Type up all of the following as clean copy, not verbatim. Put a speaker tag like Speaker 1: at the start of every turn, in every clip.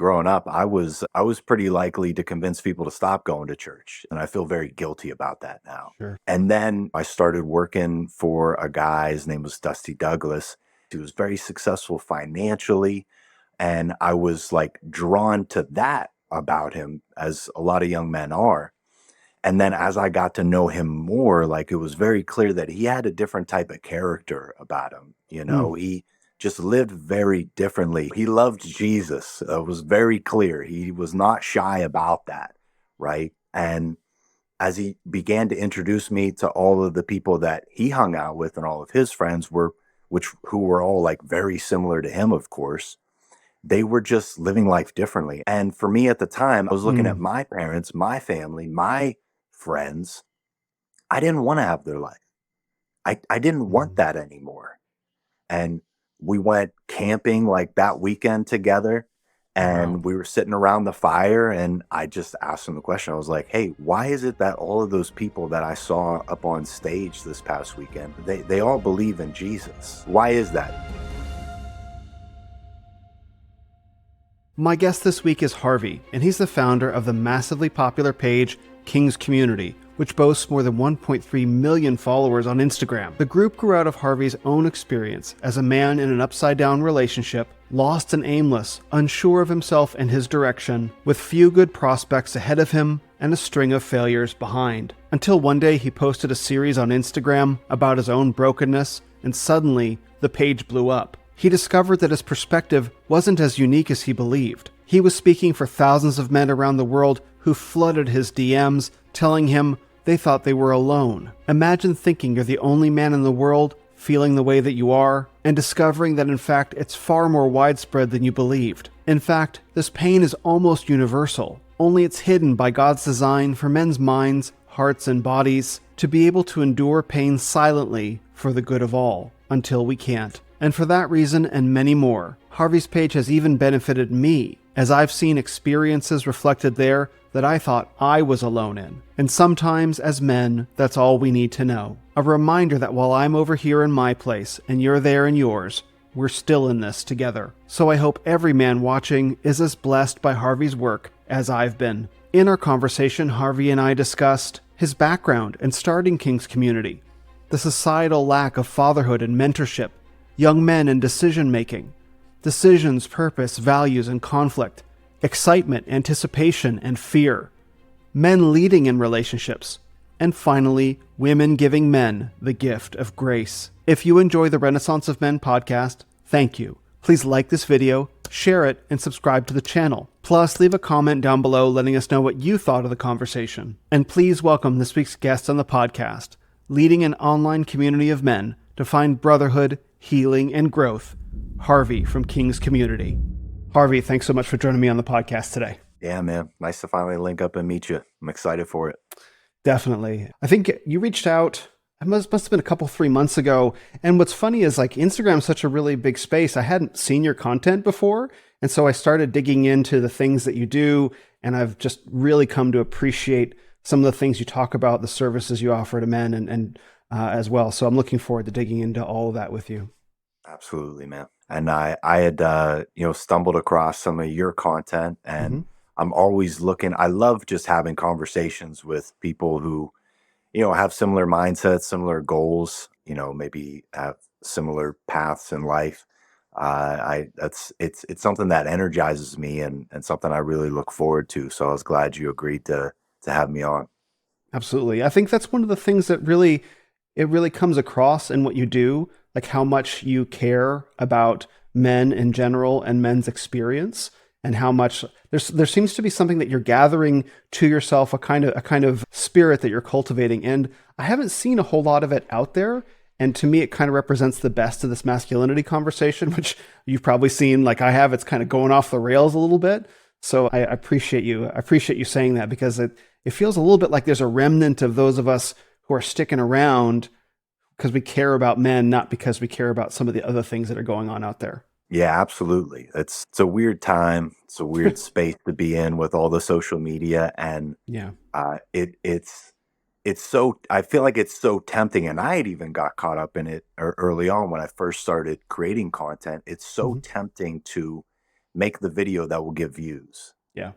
Speaker 1: growing up, I was pretty likely to convince people to stop going to church, and I feel very guilty about that now.
Speaker 2: Sure.
Speaker 1: And then I started working for a guy, his name was Dusty Douglas. He was very successful financially, and I was like drawn to that about him, as a lot of young men are. And then as I got to know him more, like it was very clear that he had a different type of character about him.
Speaker 2: Mm.
Speaker 1: He just lived very differently. He loved Jesus. It was very clear. He was not shy about that. Right. And as he began to introduce me to all of the people that he hung out with and all of his friends who were all like very similar to him, of course, they were just living life differently. And for me at the time, I was looking at
Speaker 2: Mm.
Speaker 1: my parents, my family, my friends. I didn't want to have their life. I didn't want
Speaker 2: Mm.
Speaker 1: that anymore. And we went camping like that weekend together,
Speaker 2: Wow.
Speaker 1: and we were sitting around the fire, and I just asked him the question. I was like, hey, why is it that all of those people that I saw up on stage this past weekend, they all believe in Jesus? Why is that?
Speaker 2: My guest this week is Harvey, and he's the founder of the massively popular page King's Community, which boasts more than 1.3 million followers on Instagram. The group grew out of Harvey's own experience as a man in an upside-down relationship, lost and aimless, unsure of himself and his direction, with few good prospects ahead of him and a string of failures behind. Until one day he posted a series on Instagram about his own brokenness, and suddenly the page blew up. He discovered that his perspective wasn't as unique as he believed. He was speaking for thousands of men around the world who flooded his DMs, telling him they thought they were alone. Imagine thinking you're the only man in the world feeling the way that you are, and discovering that in fact it's far more widespread than you believed. In fact, this pain is almost universal, only it's hidden by God's design for men's minds, hearts, and bodies to be able to endure pain silently for the good of all, until we can't. And for that reason and many more, Harvey's page has even benefited me, as I've seen experiences reflected there that I thought I was alone in. And sometimes, as men, that's all we need to know. A reminder that while I'm over here in my place and you're there in yours, we're still in this together. So I hope every man watching is as blessed by Harvey's work as I've been. In our conversation, Harvey and I discussed his background in starting King's Community, the societal lack of fatherhood and mentorship, young men and decision-making, decisions, purpose, values, and conflict, excitement, anticipation, and fear, men leading in relationships, and finally, women giving men the gift of grace. If you enjoy the Renaissance of Men podcast, thank you. Please like this video, share it, and subscribe to the channel. Plus, leave a comment down below letting us know what you thought of the conversation. And please welcome this week's guest on the podcast, leading an online community of men to find brotherhood, healing, and growth, Harvey from King's Community. Harvey, thanks so much for joining me on the podcast today.
Speaker 1: Yeah, man. Nice to finally link up and meet you. I'm excited for it.
Speaker 2: Definitely. I think you reached out, it must have been 3 months ago. And what's funny is like Instagram's such a really big space. I hadn't seen your content before. And so I started digging into the things that you do. And I've just really come to appreciate some of the things you talk about, the services you offer to men and as well. So I'm looking forward to digging into all of that with you.
Speaker 1: Absolutely, man. And I had, stumbled across some of your content, and
Speaker 2: Mm-hmm.
Speaker 1: I'm always looking. I love just having conversations with people who, have similar mindsets, similar goals, maybe have similar paths in life. It's something that energizes me, and something I really look forward to. So I was glad you agreed to have me on.
Speaker 2: Absolutely. I think that's one of the things that really comes across in what you do, like how much you care about men in general and men's experience, and how much there seems to be something that you're gathering to yourself, a kind of spirit that you're cultivating. And I haven't seen a whole lot of it out there. And to me, it kind of represents the best of this masculinity conversation, which you've probably seen like I have. It's kind of going off the rails a little bit. So I appreciate you. I appreciate you saying that, because it feels a little bit like there's a remnant of those of us who are sticking around because we care about men, not because we care about some of the other things that are going on out there.
Speaker 1: Yeah, absolutely. It's a weird time. It's a weird space to be in with all the social media, and
Speaker 2: Yeah.
Speaker 1: it's so, I feel like it's so tempting, and I had even got caught up in it early on when I first started creating content. It's so
Speaker 2: Mm-hmm.
Speaker 1: tempting to make the video that will get views.
Speaker 2: Yeah.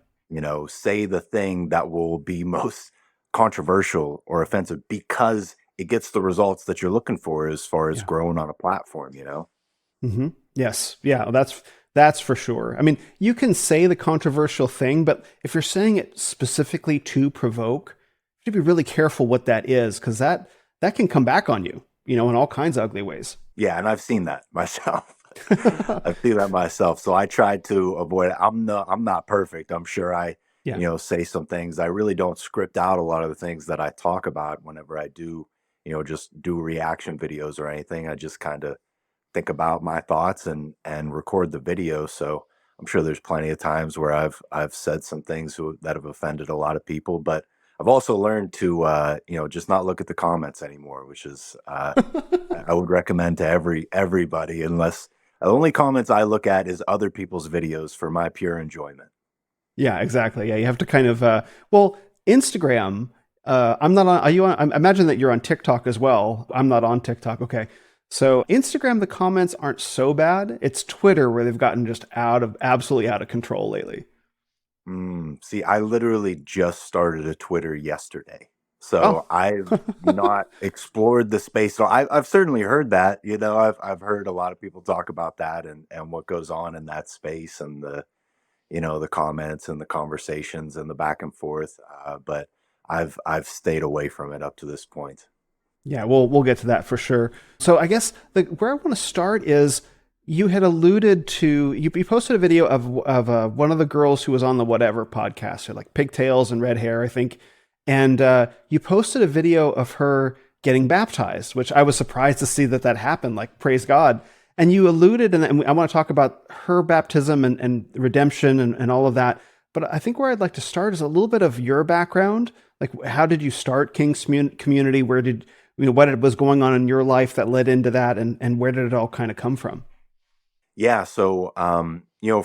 Speaker 1: Say the thing that will be most controversial or offensive because it gets the results that you're looking for as far as
Speaker 2: Yeah.
Speaker 1: growing on a platform.
Speaker 2: Yes. Yeah. That's for sure. I mean, you can say the controversial thing, but if you're saying it specifically to provoke, you have to be really careful what that is, because that can come back on you, in all kinds of ugly ways.
Speaker 1: Yeah, and I've seen that myself. I've seen that myself. So I tried to avoid it. I'm not perfect. I'm sure I,
Speaker 2: Yeah.
Speaker 1: say some things. I really don't script out a lot of the things that I talk about whenever I do, just do reaction videos or anything. I just kind of think about my thoughts and record the video. So I'm sure there's plenty of times where I've said some things that have offended a lot of people, but I've also learned to just not look at the comments anymore, which is I would recommend to everybody, unless the only comments I look at is other people's videos for my pure enjoyment.
Speaker 2: Yeah, exactly. Yeah, you have to kind of well, Instagram. I'm not on. Are you on? I imagine that you're on TikTok as well. I'm not on TikTok. Okay, so Instagram, the comments aren't so bad. It's Twitter where they've gotten just absolutely out of control lately.
Speaker 1: See, I literally just started a Twitter yesterday,
Speaker 2: Oh,
Speaker 1: so I've not explored the space. So I've certainly heard that. I've heard a lot of people talk about that and what goes on in that space and the comments and the conversations and the back and forth. But I've stayed away from it up to this point.
Speaker 2: yeah. We'll get to that for sure. So I guess where I want to start is you had alluded to you posted a video of one of the girls who was on the whatever podcast, or like pigtails and red hair, I think, and you posted a video of her getting baptized, which I was surprised to see that happened. Like, praise God. And you alluded, and I want to talk about her baptism and redemption and all of that. But I think where I'd like to start is a little bit of your background. Like, how did you start King's Community? Where did what was going on in your life that led into that, and where did it all kind of come from?
Speaker 1: Yeah, so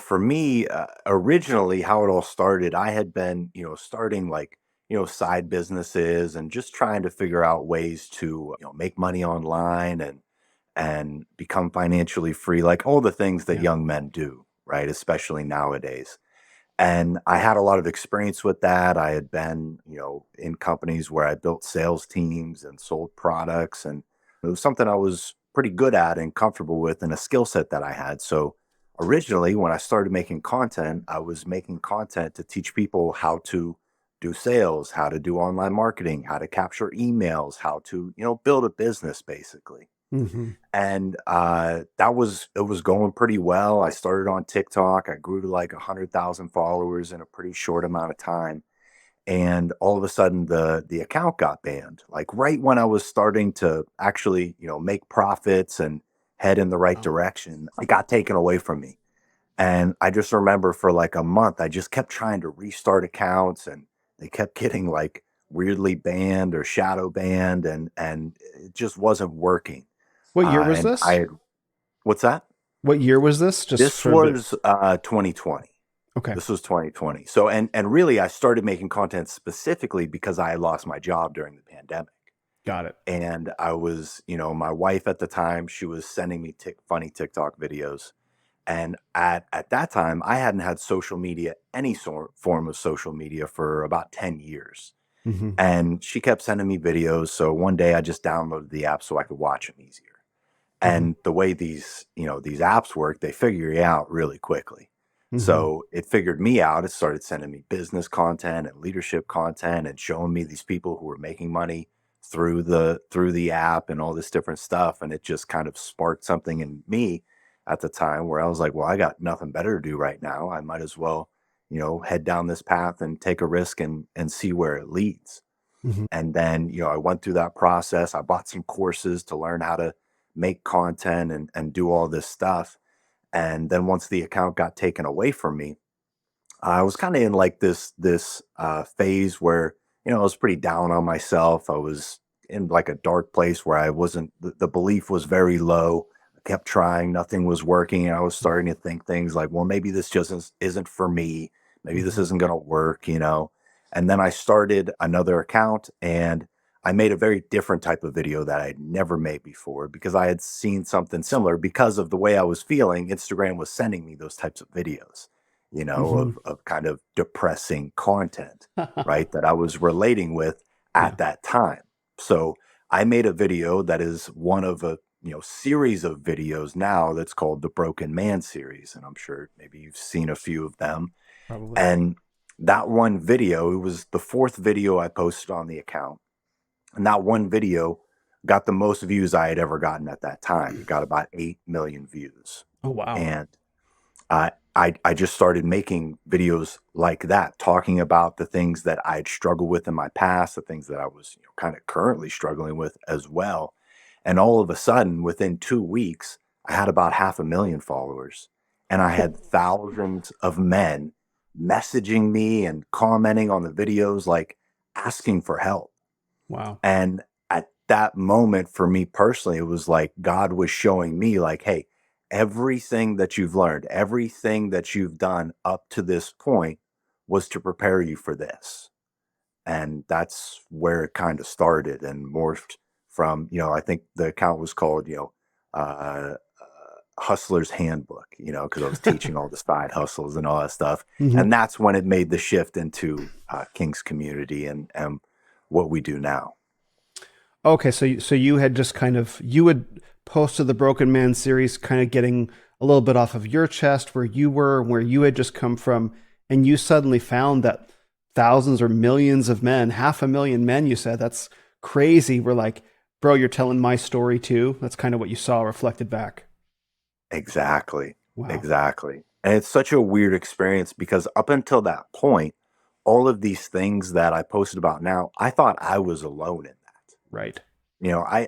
Speaker 1: for me, originally how it all started, I had been, starting like, side businesses and just trying to figure out ways to, make money online and become financially free, like all the things that
Speaker 2: Yeah.
Speaker 1: young men do, right? Especially nowadays. And I had a lot of experience with that. I had been, in companies where I built sales teams and sold products, and it was something I was pretty good at and comfortable with and a skill set that I had. So originally, when I started making content, I was making content to teach people how to do sales, how to do online marketing, how to capture emails, how to, build a business basically.
Speaker 2: Hmm.
Speaker 1: And it was going pretty well. I started on TikTok. I grew to like 100,000 followers in a pretty short amount of time. And all of a sudden the account got banned. Like right when I was starting to actually, make profits and head in the right
Speaker 2: Oh.
Speaker 1: direction, it got taken away from me. And I just remember for like a month, I just kept trying to restart accounts and they kept getting like weirdly banned or shadow banned and it just wasn't working.
Speaker 2: What year was
Speaker 1: And I
Speaker 2: this?
Speaker 1: had What's that?
Speaker 2: What year was this? Just
Speaker 1: This
Speaker 2: for a bit.
Speaker 1: was 2020.
Speaker 2: Okay,
Speaker 1: This was 2020. So and really I started making content specifically because I had lost my job during the pandemic.
Speaker 2: got it.
Speaker 1: And I was, my wife at the time, she was sending me funny TikTok videos. And at that time, I hadn't had social media, any form of social media for about 10 years.
Speaker 2: Hmm.
Speaker 1: And she kept sending me videos. So one day I just downloaded the app so I could watch them easier.
Speaker 2: Hmm.
Speaker 1: And the way these apps work, they figure you out really quickly.
Speaker 2: Hmm.
Speaker 1: So it figured me out. It started sending me business content and leadership content and showing me these people who were making money through the app and all this different stuff. And it just kind of sparked something in me at the time where I was like, well, I got nothing better to do right now. I might as well, head down this path and take a risk and see where it leads.
Speaker 2: Hmm.
Speaker 1: And then, I went through that process. I bought some courses to learn how to make content and do all this stuff. And then once the account got taken away from me, I was kind of in like this phase where, I was pretty down on myself. I was in like a dark place where I wasn't, the belief was very low. I kept trying, nothing was working. And I was starting to think things like, well, maybe this just isn't for me. Maybe this
Speaker 2: Hmm.
Speaker 1: isn't going to work. And then I started another account and I made a very different type of video that I'd never made before because I had seen something similar. Because of the way I was feeling, Instagram was sending me those types of videos,
Speaker 2: Hmm.
Speaker 1: of kind of depressing content, right? That I was relating with
Speaker 2: Yeah.
Speaker 1: at that time. So I made a video that is one of a series of videos now that's called the Broken Man series. And I'm sure maybe you've seen a few of them.
Speaker 2: Probably.
Speaker 1: And that one video, it was the fourth video I posted on the account. And that one video got the most views I had ever gotten at that time. It got about 8 million views.
Speaker 2: Oh, wow.
Speaker 1: And I just started making videos like that, talking about the things that I'd struggled with in my past, the things that I was kind of currently struggling with as well. And all of a sudden, within 2 weeks, I had about 500,000 followers. And I had thousands of men messaging me and commenting on the videos, like asking for help.
Speaker 2: Wow.
Speaker 1: And at that moment, for me personally, it was like God was showing me, like, hey, everything that you've learned, everything that you've done up to this point was to prepare you for this. And that's where it kind of started and morphed from, I think the account was called, Hustler's Handbook, because I was teaching all the side hustles and all that stuff.
Speaker 2: Hmm.
Speaker 1: And that's when it made the shift into King's Community and what we do now.
Speaker 2: Okay, so you had just you had posted the Broken Man series, kind of getting a little bit off of your chest, where you were, where you had just come from, and you suddenly found that thousands or millions of men, 500,000 men, you said, that's crazy. We're like, bro, you're telling my story too. That's kind of what you saw reflected back.
Speaker 1: Exactly.
Speaker 2: Wow.
Speaker 1: Exactly. And it's such a weird experience because up until that point, all of these things that I posted about now, I thought I was alone in that.
Speaker 2: Right.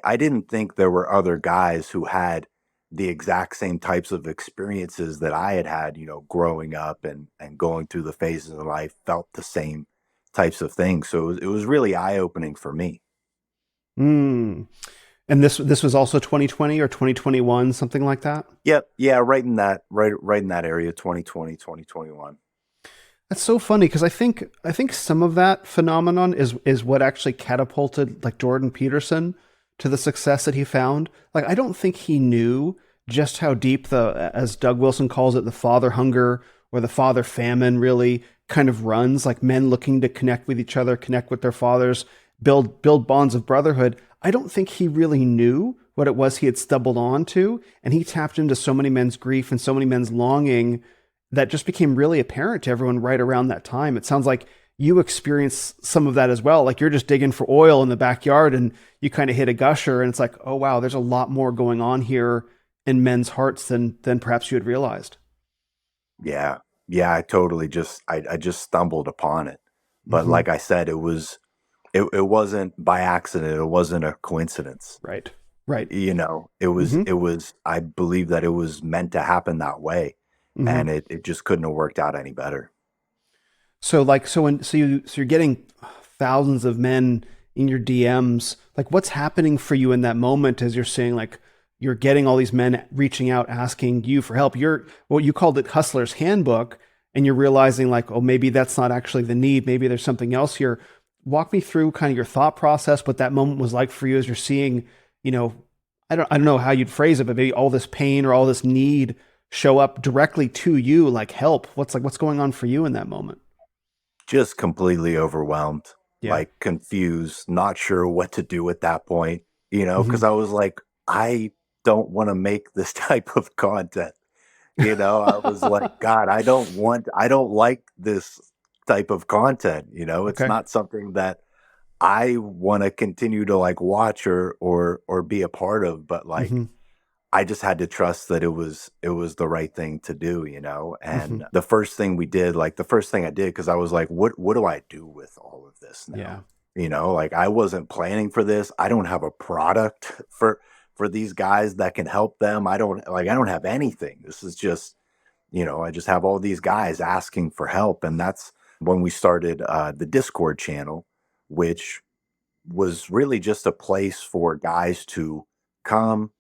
Speaker 1: I didn't think there were other guys who had the exact same types of experiences that I had had, growing up and going through the phases of life, felt the same types of things. So it was really eye opening for me.
Speaker 2: Mm. And this was also 2020 or 2021, something like that.
Speaker 1: Yep. Yeah. Right in that area, 2020, 2021.
Speaker 2: That's so funny because I think some of that phenomenon is what actually catapulted like Jordan Peterson to the success that he found. Like I don't think he knew just how deep the, as Doug Wilson calls it, the father hunger or the father famine really kind of runs, like men looking to connect with each other, connect with their fathers, build bonds of brotherhood. I don't think he really knew what it was he had stumbled onto, and he tapped into so many men's grief and so many men's longing that just became really apparent to everyone right around that time. It sounds like you experienced some of that as well. Like you're just digging for oil in the backyard and you kind of hit a gusher and it's like, oh wow, there's a lot more going on here in men's hearts than perhaps you had realized.
Speaker 1: Yeah. Yeah. I just stumbled upon it. But
Speaker 2: Hmm.
Speaker 1: like I said, it wasn't by accident. It wasn't a coincidence.
Speaker 2: Right. Right.
Speaker 1: It was,
Speaker 2: Hmm.
Speaker 1: I believe that it was meant to happen that way.
Speaker 2: Hmm.
Speaker 1: And it just couldn't have worked out any better.
Speaker 2: So you're getting thousands of men in your DMs. Like what's happening for you in that moment as you're seeing like you're getting all these men reaching out asking you for help. You're what you called it Hustler's Handbook, and you're realizing like, oh, maybe that's not actually the need. Maybe there's something else here. Walk me through kind of your thought process, what that moment was like for you as you're seeing, you know, I don't know how you'd phrase it, but maybe all this pain or all this need show up directly to you, like help. What's going on for you in that moment?
Speaker 1: Just completely overwhelmed,
Speaker 2: Yeah.
Speaker 1: like confused, not sure what to do at that point,
Speaker 2: Hmm.
Speaker 1: because I was like, I don't want to make this type of content. I was like, God, I don't like this type of content. It's
Speaker 2: Okay.
Speaker 1: not something that I want to continue to like watch or be a part of, but like
Speaker 2: Hmm.
Speaker 1: I just had to trust that it was the right thing to do.
Speaker 2: Hmm.
Speaker 1: And the first thing I did, because I was like, what do I do with all of this now?
Speaker 2: Yeah.
Speaker 1: Like I wasn't planning for this. I don't have a product for these guys that can help them. I don't have anything. This is just, I just have all these guys asking for help. And that's when we started the Discord channel, which was really just a place for guys to come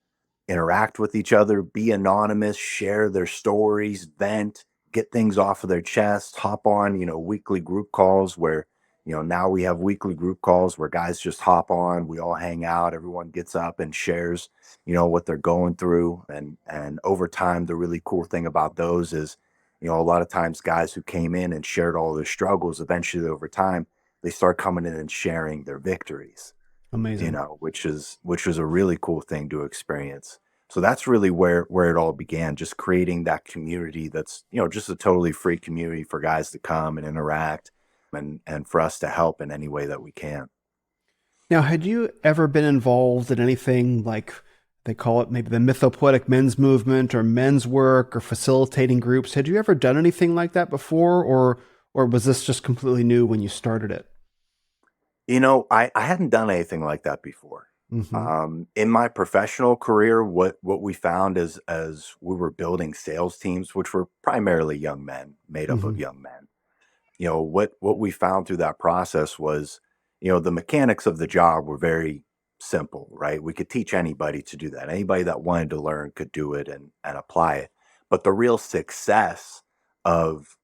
Speaker 1: interact with each other, be anonymous, share their stories, vent, get things off of their chest, hop on, weekly group calls where, Now we have weekly group calls where guys just hop on, we all hang out, everyone gets up and shares, what they're going through. And over time, the really cool thing about those is, a lot of times guys who came in and shared all their struggles, eventually over time, they start coming in and sharing their victories,
Speaker 2: Amazing.
Speaker 1: which was a really cool thing to experience. So that's really where it all began, just creating that community that's, just a totally free community for guys to come and interact and for us to help in any way that we can.
Speaker 2: Now, had you ever been involved in anything like they call it maybe the mythopoetic men's movement or men's work or facilitating groups? Had you ever done anything like that before, or was this just completely new when you started it?
Speaker 1: I hadn't done anything like that before.
Speaker 2: Hmm.
Speaker 1: In my professional career, what we found is as we were building sales teams, which were primarily young men, made up of
Speaker 2: Hmm.
Speaker 1: young men, what we found through that process was, the mechanics of the job were very simple, right? We could teach anybody to do that. Anybody that wanted to learn could do it and apply it. But the real success of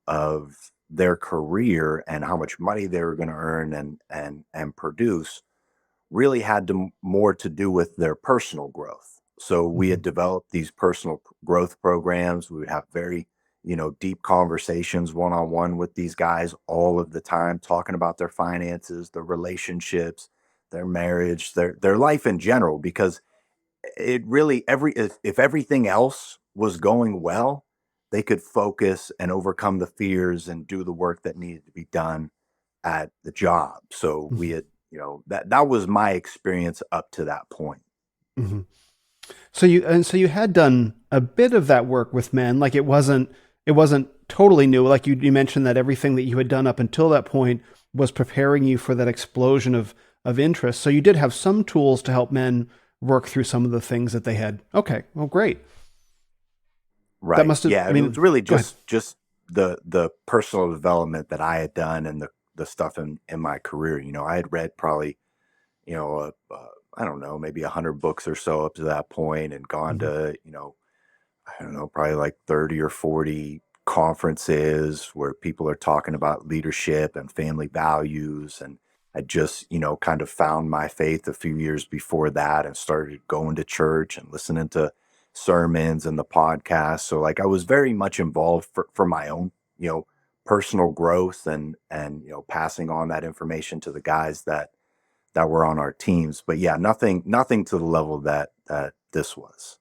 Speaker 1: their career and how much money they were going to earn and produce really had more to do with their personal growth. So we
Speaker 2: Hmm.
Speaker 1: had developed these personal growth programs. We would have very, deep conversations one on one with these guys all of the time, talking about their finances, their relationships, their marriage, their life in general. Because it really if everything else was going well, they could focus and overcome the fears and do the work that needed to be done at the job. So we
Speaker 2: Hmm.
Speaker 1: had, that was my experience up to that point.
Speaker 2: Hmm. So you had done a bit of that work with men. Like it wasn't totally new. Like you mentioned that everything that you had done up until that point was preparing you for that explosion of interest. So you did have some tools to help men work through some of the things that they had. Okay, well, great. That
Speaker 1: Right.
Speaker 2: must have.
Speaker 1: Yeah.
Speaker 2: I
Speaker 1: It was
Speaker 2: mean,
Speaker 1: really
Speaker 2: go ahead.
Speaker 1: just the personal development that I had done and the stuff in my career. I had read probably, I don't know, maybe 100 books or so up to that point and gone
Speaker 2: Hmm.
Speaker 1: to, I don't know, probably like 30 or 40 conferences where people are talking about leadership and family values. And I just, kind of found my faith a few years before that and started going to church and listening to sermons and the podcast. So like I was very much involved for my own, personal growth and passing on that information to the guys that were on our teams. But yeah, nothing to the level that this was.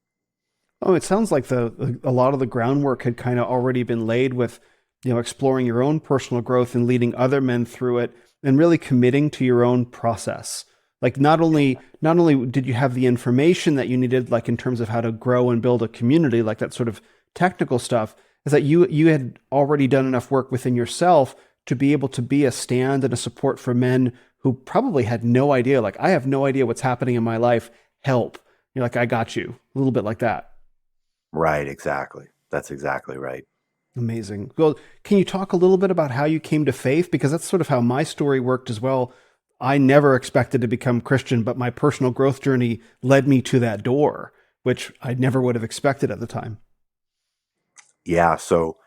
Speaker 2: Oh, it sounds like the a lot of the groundwork had kind of already been laid with, exploring your own personal growth and leading other men through it and really committing to your own process. Like not only did you have the information that you needed, like in terms of how to grow and build a community, like that sort of technical stuff, is that you had already done enough work within yourself to be able to be a stand and a support for men who probably had no idea. Like, I have no idea what's happening in my life. Help. You're like, I got you. A little bit like that.
Speaker 1: Right, exactly. That's exactly right.
Speaker 2: Amazing. Well, can you talk a little bit about how you came to faith? Because that's sort of how my story worked as well. I never expected to become Christian, but my personal growth journey led me to that door, which I never would have expected at the time.
Speaker 1: Yeah, so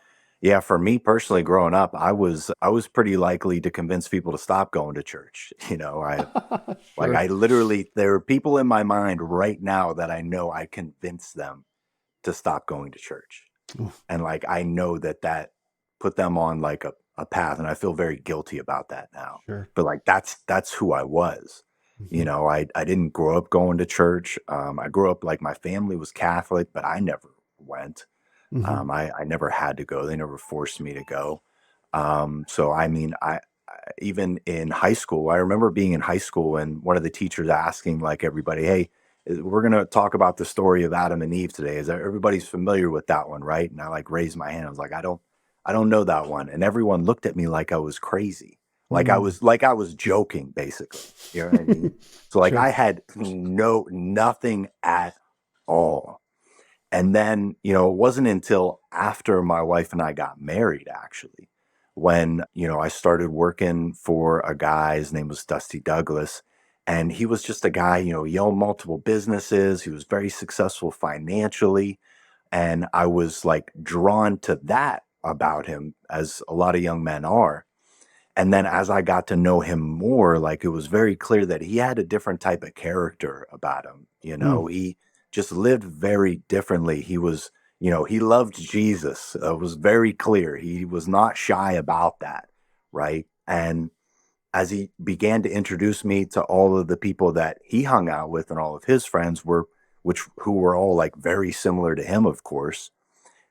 Speaker 1: yeah, for me personally growing up, I was pretty likely to convince people to stop going to church. I like
Speaker 2: Sure.
Speaker 1: I literally there are people in my mind right now that I know I convinced them to stop going to church.
Speaker 2: Oof.
Speaker 1: And like I know that put them on like a path and I feel very guilty about that now.
Speaker 2: Sure.
Speaker 1: But like that's who I was.
Speaker 2: Hmm.
Speaker 1: I didn't grow up going to church. I grew up like my family was Catholic, but I never went.
Speaker 2: Hmm.
Speaker 1: I never had to go. They never forced me to go. So I mean, even in high school, I remember being in high school and one of the teachers asking like everybody, "Hey, we're gonna talk about the story of Adam and Eve today. Is that everybody's familiar with that one, right?" And I like raised my hand. I was like, I don't know that one." And everyone looked at me like I was crazy,
Speaker 2: Mm.
Speaker 1: like I was joking, basically. You know what I mean? So like
Speaker 2: Sure.
Speaker 1: I had nothing at all. And then, it wasn't until after my wife and I got married, actually, when, I started working for a guy. His name was Dusty Douglas. And he was just a guy, he owned multiple businesses. He was very successful financially. And I was like drawn to that about him, as a lot of young men are. And then as I got to know him more, like it was very clear that he had a different type of character about him.
Speaker 2: Mm.
Speaker 1: He just lived very differently. He loved Jesus. It was very clear. He was not shy about that. Right. And as he began to introduce me to all of the people that he hung out with and all of his friends who were all like very similar to him, of course,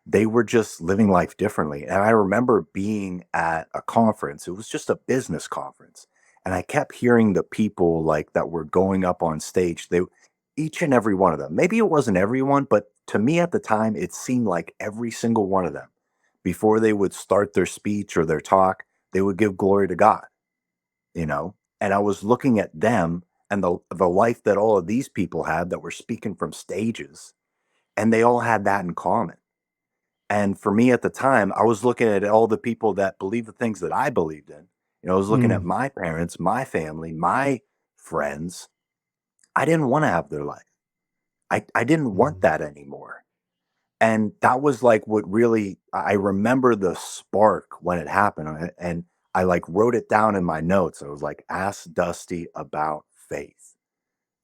Speaker 1: they were just living life differently. And I remember being at a conference, it was just a business conference. And I kept hearing the people like that were going up on stage. Each and every one of them, maybe it wasn't everyone, but to me at the time, it seemed like every single one of them, before they would start their speech or their talk, they would give glory to God, you know? And I was looking at them and the life that all of these people had that were speaking from stages, and they all had that in common. And for me at the time, I was looking at all the people that believed the things that I believed in. I was looking at
Speaker 2: Mm.
Speaker 1: my parents, my family, my friends. I didn't want to have their life. I didn't want
Speaker 2: Mm.
Speaker 1: that anymore. And that was like what really, I remember the spark when it happened. And I like wrote it down in my notes. I was like, ask Dusty about faith,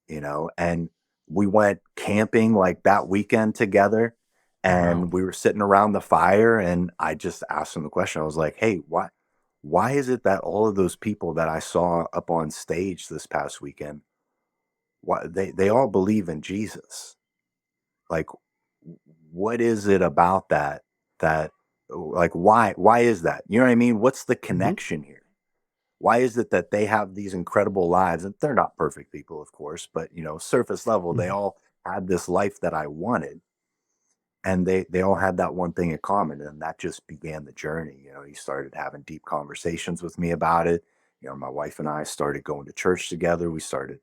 Speaker 1: and we went camping like that weekend together,
Speaker 2: Wow.
Speaker 1: and we were sitting around the fire, and I just asked him the question. I was like, hey, why is it that all of those people that I saw up on stage this past weekend, why they all believe in Jesus? Like, what is it about that like why is that? You know what I mean? What's the
Speaker 2: Hmm.
Speaker 1: connection here? Why is it that they have these incredible lives, and they're not perfect people, of course, but surface level, they
Speaker 2: Hmm.
Speaker 1: all had this life that I wanted, and they all had that one thing in common, and that just began the journey. He started having deep conversations with me about it. My wife and I started going to church together. We started,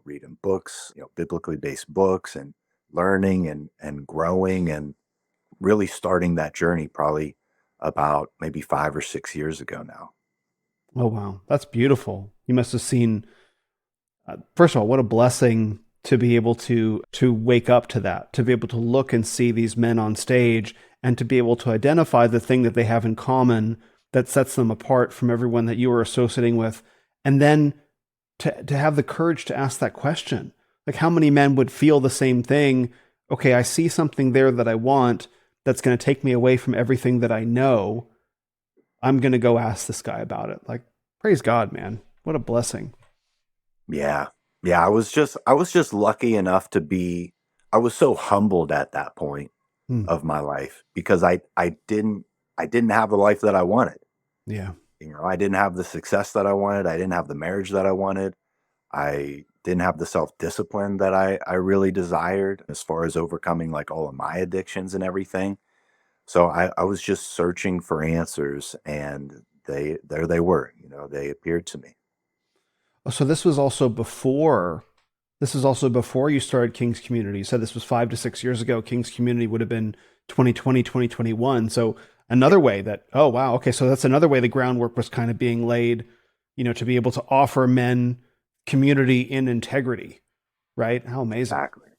Speaker 1: reading books, biblically based books, and learning and growing, and really starting that journey probably about maybe 5 or 6 years ago now.
Speaker 2: Oh, wow. That's beautiful. You must have seen, first of all, what a blessing to be able to wake up to that, to be able to look and see these men on stage and to be able to identify the thing that they have in common that sets them apart from everyone that you are associating with. And then to have the courage to ask that question. Like how many men would feel the same thing? Okay, I see something there that I want that's going to take me away from everything that I know. I'm going to go ask this guy about it. Like, praise God, man. What a blessing.
Speaker 1: Yeah. Yeah, I was just lucky enough to be I was so humbled at that point
Speaker 2: Hmm.
Speaker 1: of my life because I didn't have the life that I wanted.
Speaker 2: Yeah.
Speaker 1: I didn't have the success that I wanted. I didn't have the marriage that I wanted. I didn't have the self-discipline that I really desired as far as overcoming like all of my addictions and everything. So I was just searching for answers, and there they were, they appeared to me.
Speaker 2: Oh, so this was also before you started King's Community. You said this was 5 to 6 years ago. King's Community would have been 2020, 2021. So
Speaker 1: Yeah.
Speaker 2: another way that, oh wow, okay, so that's another way the groundwork was kind of being laid, to be able to offer men community in integrity, right? How amazing.
Speaker 1: Exactly.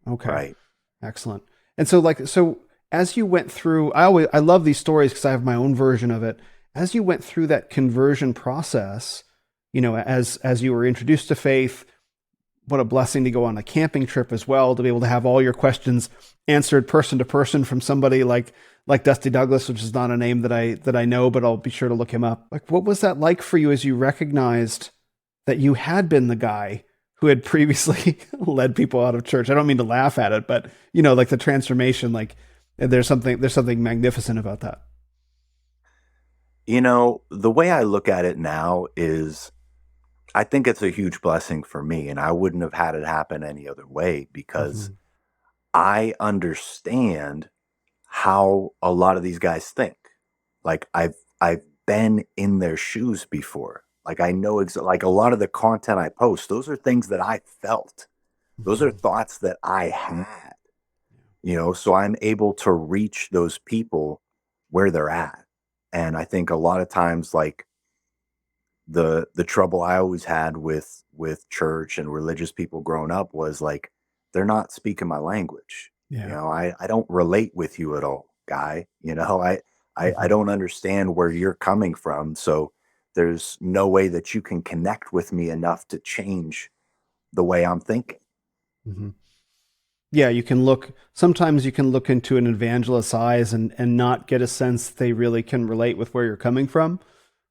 Speaker 2: Okay.
Speaker 1: Right.
Speaker 2: Excellent. And so as you went through, I love these stories because I have my own version of it. As you went through that conversion process, as you were introduced to faith, what a blessing to go on a camping trip as well, to be able to have all your questions answered person to person from somebody like Dusty Douglas, which is not a name that I know, but I'll be sure to look him up. Like, what was that like for you as you recognized that you had been the guy who had previously led people out of church? I don't mean to laugh at it, but like the transformation, like there's something magnificent about that.
Speaker 1: The way I look at it now is I think it's a huge blessing for me, and I wouldn't have had it happen any other way because
Speaker 2: Mhm.
Speaker 1: I understand how a lot of these guys think. Like I've been in their shoes before. Like I know like a lot of the content I post, those are things that I felt. Those are
Speaker 2: Mhm.
Speaker 1: thoughts that I had, so I'm able to reach those people where they're at. And I think a lot of times like the trouble I always had with church and religious people growing up was like they're not speaking my language.
Speaker 2: Yeah.
Speaker 1: I don't relate with you at all, guy. I
Speaker 2: Mhm.
Speaker 1: don't understand where you're coming from. So there's no way that you can connect with me enough to change the way I'm thinking.
Speaker 2: Hmm. Yeah, you can look, sometimes you can look into an evangelist's eyes and not get a sense they really can relate with where you're coming from,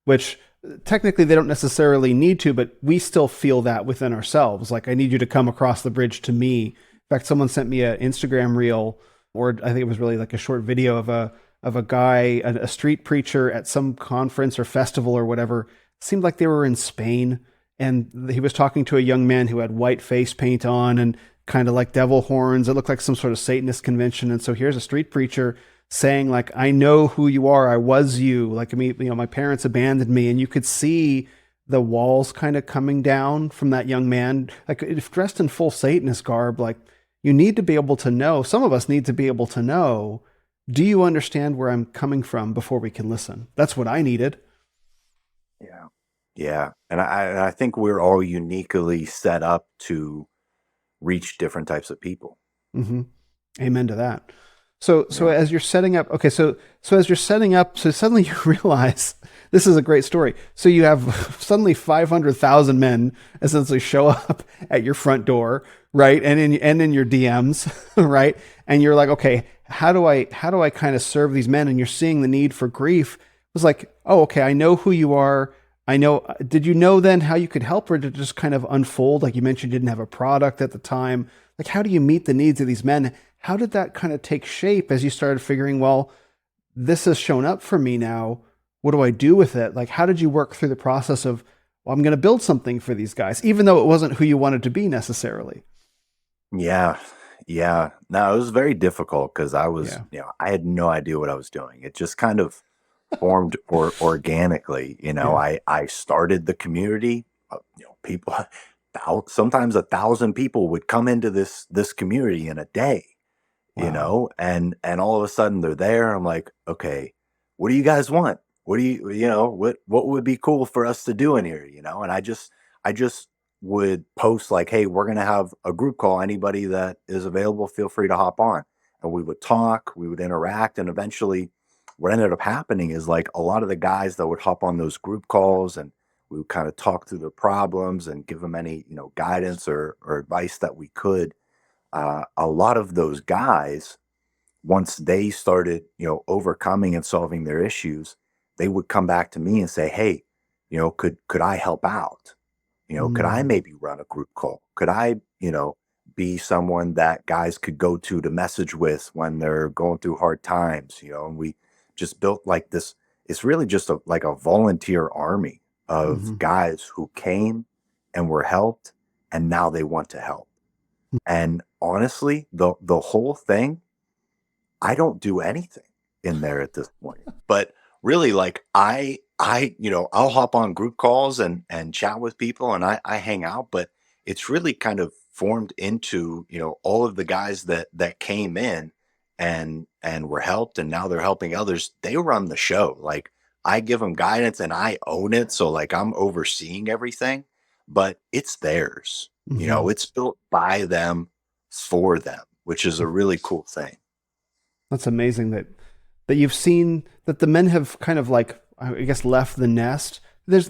Speaker 2: which technically they don't necessarily need to, but we still feel that within ourselves. Like, I need you to come across the bridge to me. In fact, someone sent me an Instagram reel, or I think it was really like a short video of a guy, a street preacher at some conference or festival or whatever. Seemed like they were in Spain, and he was talking to a young man who had white face paint on and kind of like devil horns. It looked like some sort of Satanist convention. And so here's a street preacher saying like, I know who you are. I was you. Like, I mean, you know, my parents abandoned me. And you could see the walls kind of coming down from that young man, like if dressed in full Satanist garb. Like, you need to be able to know, some of us need to be able to know, do you understand where I'm coming from before we can listen? That's what I needed.
Speaker 1: Yeah. Yeah. And I think we're all uniquely set up to reach different types of people.
Speaker 2: Hmm. Amen to that. So
Speaker 1: Yeah.
Speaker 2: as you're setting up, okay, so as you're setting up, so suddenly you realize this is a great story. So you have suddenly 500,000 men essentially show up at your front door, right, and in your DMs, right, and you're like, okay, how do I kind of serve these men? And you're seeing the need for grief. It was like, oh, okay, I know who you are. I know. Did you know then how you could help, or did it just kind of unfold? Like you mentioned, you didn't have a product at the time. Like, how do you meet the needs of these men? How did that kind of take shape as you started figuring, well, this has shown up for me now. What do I do with it? Like, how did you work through the process of, well, I'm going to build something for these guys, even though it wasn't who you wanted to be necessarily?
Speaker 1: Yeah. Yeah. No, it was very difficult because
Speaker 2: Yeah.
Speaker 1: I had no idea what I was doing. It just kind of formed organically.
Speaker 2: Yeah.
Speaker 1: I started the community. People, sometimes 1,000 people would come into this community in a day.
Speaker 2: Wow.
Speaker 1: And all of a sudden they're there. I'm like, okay, what do you guys want? What do what would be cool for us to do in here? And I just would post like, hey, we're gonna have a group call. Anybody that is available, feel free to hop on. And we would talk, we would interact, and eventually what ended up happening is like a lot of the guys that would hop on those group calls and we would kind of talk through the problems and give them any, guidance or advice that we could. A lot of those guys, once they started, overcoming and solving their issues, they would come back to me and say, "Hey, could I help out? Could I
Speaker 2: Mm,
Speaker 1: maybe run a group call? Could I, be someone that guys could go to message with when they're going through hard times?" And we just built like this. It's really just like a volunteer army of
Speaker 2: hmm.
Speaker 1: guys who came and were helped, and now they want to help. And honestly, the whole thing, I don't do anything in there at this point. But really, like I'll hop on group calls and chat with people and I hang out, but it's really kind of formed into, all of the guys that came in and were helped and now they're helping others. They run the show. Like I give them guidance and I own it. So like I'm overseeing everything, but it's theirs.
Speaker 2: Hmm.
Speaker 1: It's built by them for them, which is a really cool thing.
Speaker 2: That's amazing that you've seen that the men have kind of like, I guess, left the nest. There's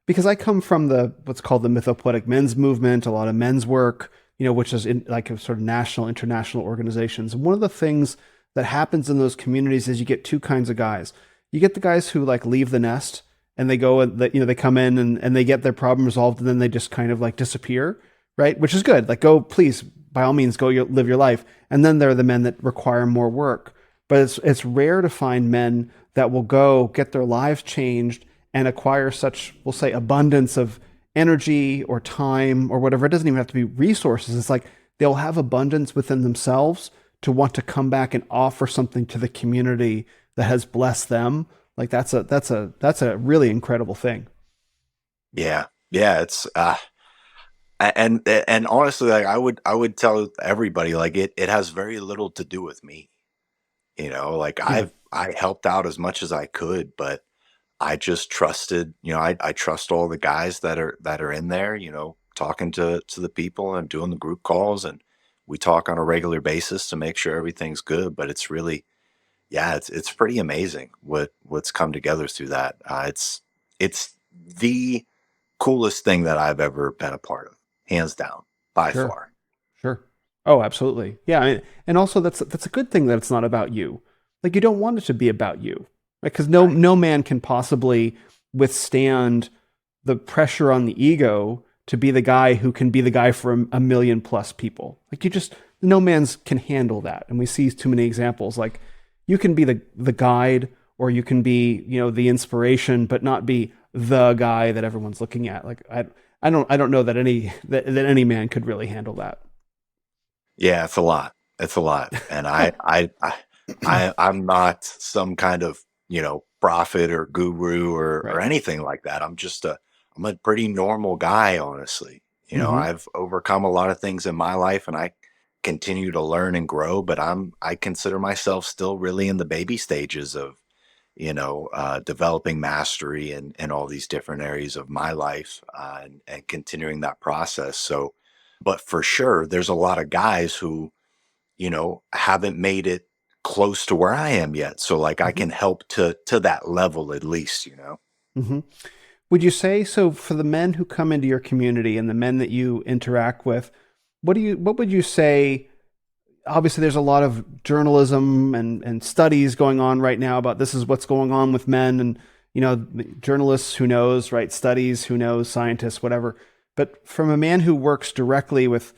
Speaker 2: because I come from the what's called the mythopoetic men's movement, a lot of men's work, which is in like a sort of national, international organizations. And one of the things that happens in those communities is you get two kinds of guys. You get the guys who like leave the nest and they go and they come in and they get their problem resolved and then they just kind of like disappear, right? Which is good. Like, go, please, by all means, live your life. And then there are the men that require more work. But it's rare to find men that will go get their lives changed and acquire such, we'll say, abundance of energy or time or whatever. It doesn't even have to be resources. It's like they'll have abundance within themselves to want to come back and offer something to the community that has blessed them. Like, that's a really incredible thing.
Speaker 1: Yeah. Yeah, it's and honestly, like I would tell everybody like it has very little to do with me. Like
Speaker 2: Yeah.
Speaker 1: I helped out as much as I could, but I just trusted, I trust all the guys that are in there, talking to the people and doing the group calls and we talk on a regular basis to make sure everything's good, but it's really yeah, it's pretty amazing what's come together through that. It's the coolest thing that I've ever been a part of, hands down, by
Speaker 2: Sure.
Speaker 1: far.
Speaker 2: Sure. Oh, absolutely. Yeah, and also that's a good thing that it's not about you. Like you don't want it to be about you, right? Because
Speaker 1: Right.
Speaker 2: no man can possibly withstand the pressure on the ego to be the guy who can be the guy for a million plus people. Like you just no man's can handle that, and we see too many examples. Like you can be the guide, or you can be the inspiration, but not be the guy that everyone's looking at. Like I don't know that that any man could really handle that.
Speaker 1: Yeah, it's a lot. It's a lot. And I'm not some kind of, prophet or guru or
Speaker 2: Right.
Speaker 1: anything like that. I'm a pretty normal guy, honestly.
Speaker 2: Hmm.
Speaker 1: I've overcome a lot of things in my life and I continue to learn and grow, but I consider myself still really in the baby stages of, developing mastery and all these different areas of my life, and continuing that process. So, but for sure, there's a lot of guys who, haven't made it close to where I am yet. So like I
Speaker 2: Hmm.
Speaker 1: can help to that level at least.
Speaker 2: Hmm. Would you say so for the men who come into your community and the men that you interact with? What would you say? Obviously, there's a lot of journalism and studies going on right now about this is what's going on with men, and journalists, who knows, right? Studies, who knows? Scientists, whatever. But from a man who works directly with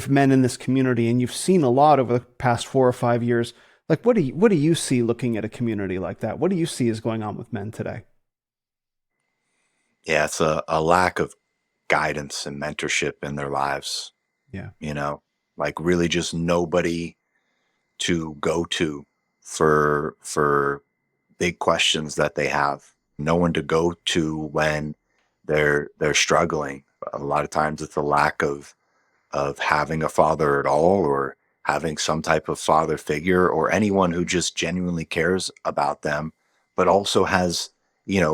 Speaker 2: men in this community, and you've seen a lot over the past 4 or 5 years, like what do you see looking at a community like that? What do you see is going on with men today?
Speaker 1: Yeah, it's a lack of guidance and mentorship in their lives,
Speaker 2: Yeah.
Speaker 1: you know, like really just nobody to go to for big questions that they have. No one to go to when they're struggling. A lot of times it's a lack of having a father at all, or having some type of father figure, or anyone who just genuinely cares about them, but also has,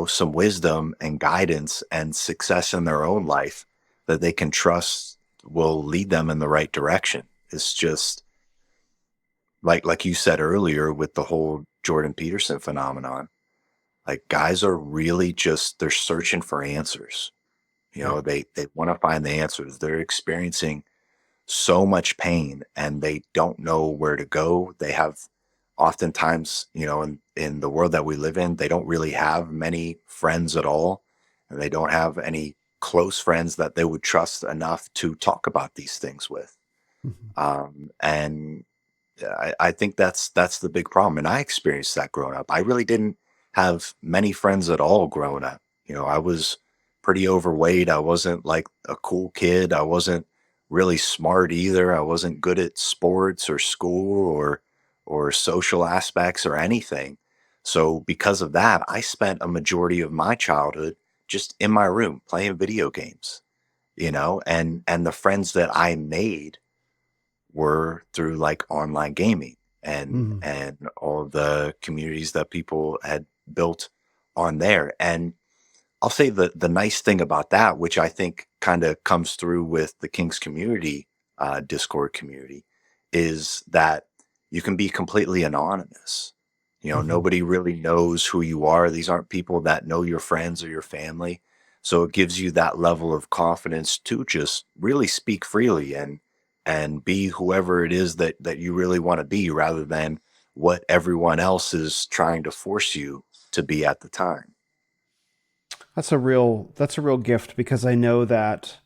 Speaker 1: some wisdom and guidance and success in their own life that they can trust will lead them in the right direction. It's just like you said earlier with the whole Jordan Peterson phenomenon. Like guys are really just they're searching for answers.
Speaker 2: Yeah.
Speaker 1: They want to find the answers. They're experiencing so much pain and they don't know where to go. They have oftentimes, in the world that we live in, they don't really have many friends at all. And they don't have any close friends that they would trust enough to talk about these things with.
Speaker 2: Mhm.
Speaker 1: And I think that's the big problem. And I experienced that growing up. I really didn't have many friends at all growing up. I was pretty overweight. I wasn't like a cool kid. I wasn't really smart either. I wasn't good at sports or school or social aspects or anything. So because of that, I spent a majority of my childhood just in my room playing video games, and the friends that I made were through like online gaming and
Speaker 2: Mhm.
Speaker 1: and all of the communities that people had built on there. And I'll say the nice thing about that, which I think kind of comes through with the King's community, Discord community, is that you can be completely anonymous.
Speaker 2: Mhm.
Speaker 1: Nobody really knows who you are. These aren't people that know your friends or your family. So it gives you that level of confidence to just really speak freely and be whoever it is that you really want to be, rather than what everyone else is trying to force you to be at the time.
Speaker 2: That's a real gift because I know that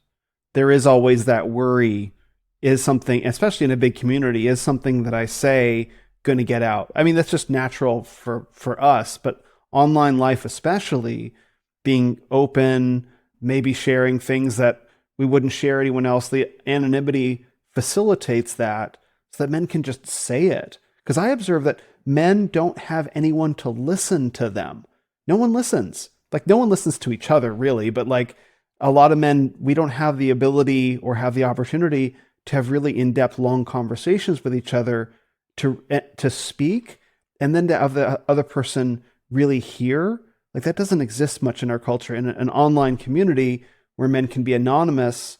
Speaker 2: there is always that worry, is something, especially in a big community, is something that I say going to get out. I mean, that's just natural for us, but online life especially, being open, maybe sharing things that we wouldn't share anyone else, the anonymity facilitates that so that men can just say it. Because I observe that men don't have anyone to listen to them. No one listens. Like no one listens to each other really, but like a lot of men, we don't have the ability or have the opportunity to have really in-depth, long conversations with each other, to speak, and then to have the other person really hear. Like that doesn't exist much in our culture. In an online community where men can be anonymous,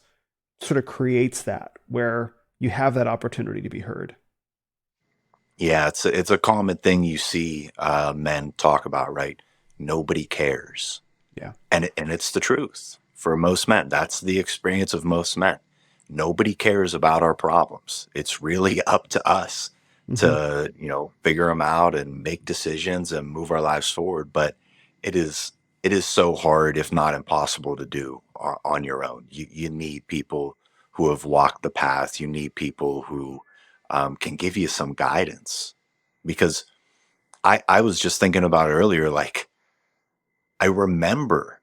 Speaker 2: sort of creates that where you have that opportunity to be heard.
Speaker 1: Yeah, it's a common thing you see men talk about, right? Nobody cares.
Speaker 2: Yeah.
Speaker 1: And it's the truth for most men. That's the experience of most men. Nobody cares about our problems. It's really up to us
Speaker 2: Hmm.
Speaker 1: to, figure them out and make decisions and move our lives forward. But it is it is so hard, if not impossible, to do on your own. You need people who have walked the path. You need people who can give you some guidance. Because I was just thinking about it earlier, like I remember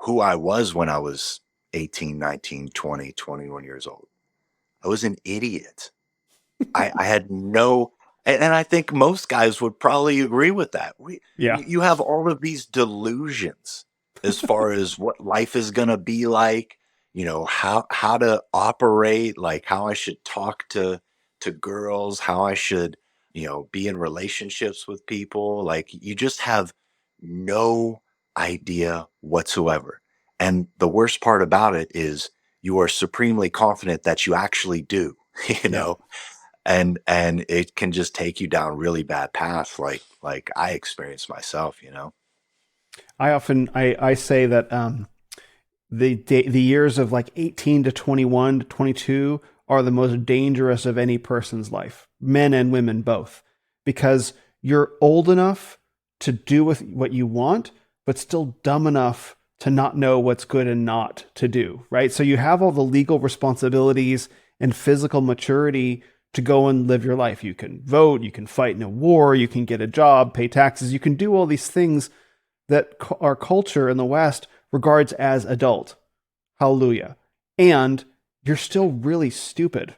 Speaker 1: who I was when I was 18, 19, 20, 21 years old. I was an idiot. I had no, and I think most guys would probably agree with that.
Speaker 2: Yeah.
Speaker 1: You have all of these delusions as far as what life is going to be like, how to operate, like how I should talk to girls, how I should, be in relationships with people. Like you just have no idea whatsoever. And the worst part about it is you are supremely confident that you actually do, you
Speaker 2: Yeah.
Speaker 1: know and it can just take you down really bad paths like I experienced myself.
Speaker 2: I say that the years of like 18 to 21 to 22 are the most dangerous of any person's life, men and women both, because you're old enough to do with what you want, but still dumb enough to not know what's good and not to do, right? So you have all the legal responsibilities and physical maturity to go and live your life. You can vote, you can fight in a war, you can get a job, pay taxes, you can do all these things that our culture in the West regards as adult. Hallelujah. And you're still really stupid,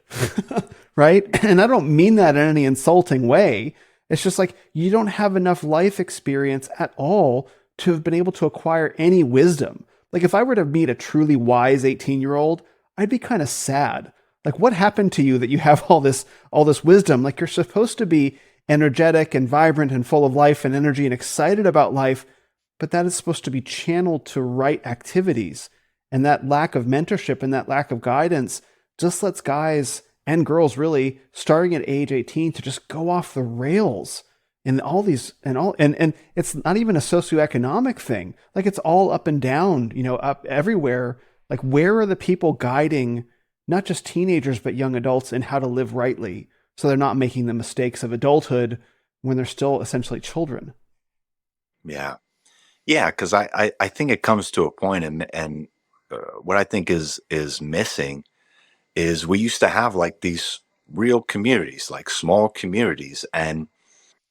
Speaker 2: right? And I don't mean that in any insulting way. It's just like you don't have enough life experience at all to have been able to acquire any wisdom. Like if I were to meet a truly wise 18-year-old, I'd be kind of sad. Like what happened to you that you have all this wisdom? Like you're supposed to be energetic and vibrant and full of life and energy and excited about life, but that is supposed to be channeled to right activities. And that lack of mentorship and that lack of guidance just lets guys and girls really starting at age 18 to just go off the rails in all these and it's not even a socioeconomic thing. Like it's all up and down, up everywhere. Like where are the people guiding not just teenagers but young adults in how to live rightly so they're not making the mistakes of adulthood when they're still essentially children?
Speaker 1: Yeah. Yeah, because I think it comes to a point, and what I think is missing is we used to have like these real communities, like small communities. And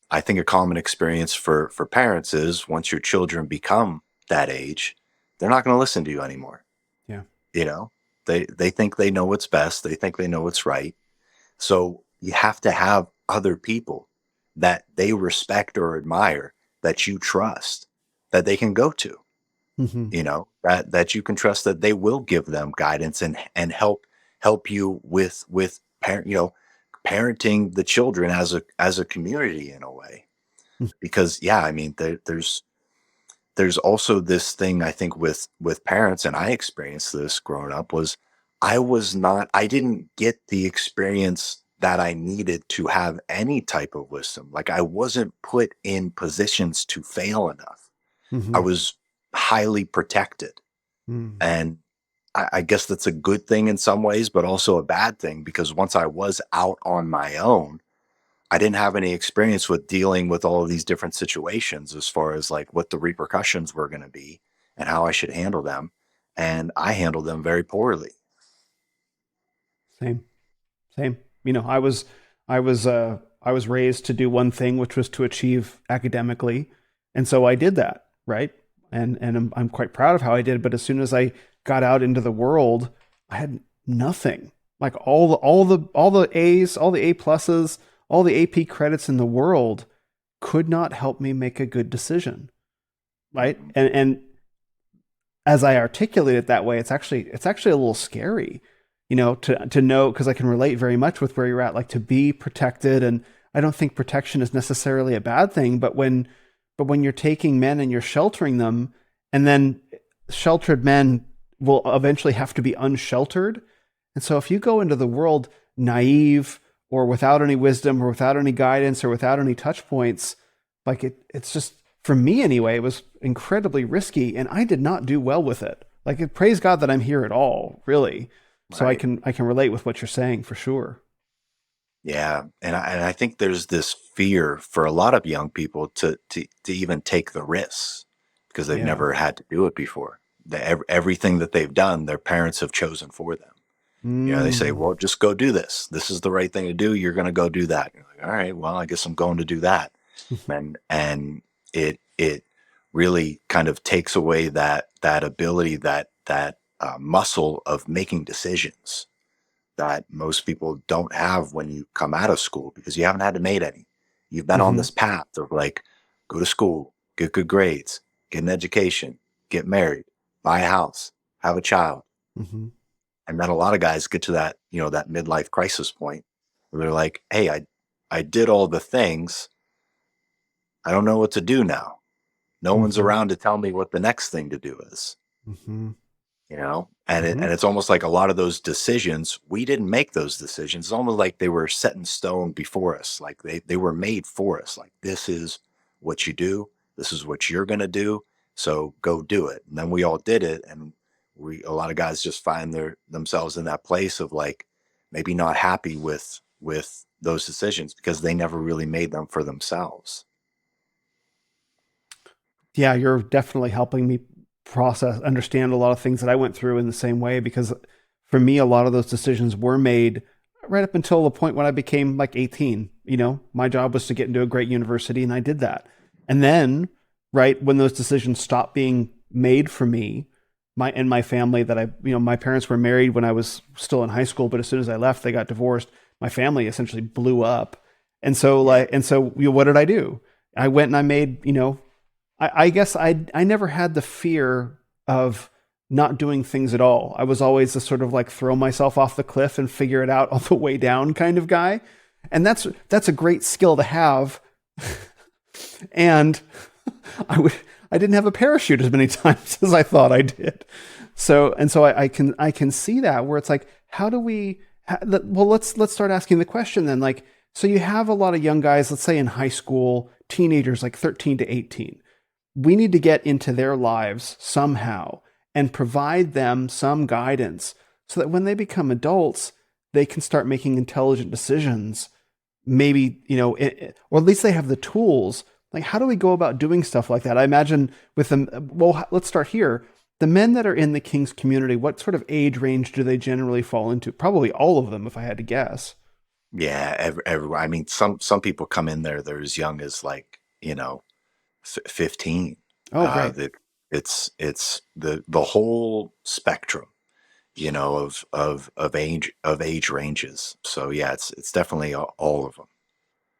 Speaker 1: I think a common experience for parents is once your children become that age, they're not going to listen to you anymore.
Speaker 2: Yeah.
Speaker 1: You know, they think they know what's best. They think they know what's right. So you have to have other people that they respect or admire, that you trust, that they can go to,
Speaker 2: Hmm.
Speaker 1: that you can trust, that they will give them guidance and help you with parenting the children as a community in a way. Because yeah, I mean there's also this thing I think with parents, and I experienced this growing up, was I didn't get the experience that I needed to have any type of wisdom. Like I wasn't put in positions to fail enough. I
Speaker 2: Hmm.
Speaker 1: was highly protected.
Speaker 2: Hmm.
Speaker 1: And I guess that's a good thing in some ways, but also a bad thing, because once I was out on my own, I didn't have any experience with dealing with all of these different situations as far as like what the repercussions were going to be and how I should handle them. And I handled them very poorly.
Speaker 2: Same, same. I was raised to do one thing, which was to achieve academically, and so I did that, right? And I'm quite proud of how I did. But as soon as I got out into the world, I had nothing. Like all the A's, all the A pluses, all the AP credits in the world could not help me make a good decision, right?
Speaker 1: Mhm.
Speaker 2: And as I articulate it that way, it's actually a little scary, to know, because I can relate very much with where you're at, like to be protected. And I don't think protection is necessarily a bad thing, but when you're taking men and you're sheltering them, and then sheltered men will eventually have to be unsheltered. And so if you go into the world naive or without any wisdom or without any guidance or without any touch points, like it's just for me anyway, it was incredibly risky, and I did not do well with it. Like, praise God that I'm here at all, really. So
Speaker 1: Right.
Speaker 2: I can relate with what you're saying for sure.
Speaker 1: Yeah. And I think there's this fear for a lot of young people to even take the risks because they've
Speaker 2: Yeah.
Speaker 1: never had to do it before. Everything that they've done, their parents have chosen for them. They say,
Speaker 2: Mm.
Speaker 1: well, just go do this. This is the right thing to do. You're going to go do that. You're like, all right, well, I guess I'm going to do that. And it really kind of takes away that ability, that muscle of making decisions that most people don't have when you come out of school because you haven't had to make any. You've been on
Speaker 2: Hmm.
Speaker 1: this path of like, go to school, get good grades, get an education, get married, buy a house, have a child.
Speaker 2: Hmm.
Speaker 1: And then a lot of guys get to that midlife crisis point where they're like, hey, I did all the things. I don't know what to do now. No one's
Speaker 2: Hmm.
Speaker 1: around to tell me what the next thing to do is.
Speaker 2: Hmm.
Speaker 1: And
Speaker 2: Hmm.
Speaker 1: it's almost like a lot of those decisions, we didn't make those decisions. It's almost like they were set in stone before us. Like they were made for us. Like, this is what you do. This is what you're going to do. So go do it. And then we all did it. And a lot of guys just find themselves in that place of like, maybe not happy with those decisions because they never really made them for themselves.
Speaker 2: Yeah, you're definitely helping me understand a lot of things that I went through in the same way, because for me, a lot of those decisions were made right up until the point when I became like 18. My job was to get into a great university, and I did that. And then, right when those decisions stopped being made for me, my family, that my parents were married when I was still in high school, but as soon as I left, they got divorced. My family essentially blew up.
Speaker 1: Yeah.
Speaker 2: And so what did I do? I went and I made, I guess I never had the fear of not doing things at all. I was always a sort of like throw myself off the cliff and figure it out on the way down kind of guy. And that's a great skill to have. And I didn't have a parachute as many times as I thought I did. So I can see that, where it's like, how do we well, let's start asking the question then. Like, so you have a lot of young guys, let's say in high school, teenagers like 13 to 18. We need to get into their lives somehow and provide them some guidance so that when they become adults, they can start making intelligent decisions. Maybe, or at least they have the tools. Like, how do we go about doing stuff like that? I imagine with them, well, let's start here. The men that are in the King's community, what sort of age range do they generally fall into? Probably all of them, if I had to guess.
Speaker 1: Yeah. I mean, some people come in there, they're as young as like, 15.
Speaker 2: Oh, great.
Speaker 1: That it's the whole spectrum, of age ranges. So yeah, it's definitely all of them.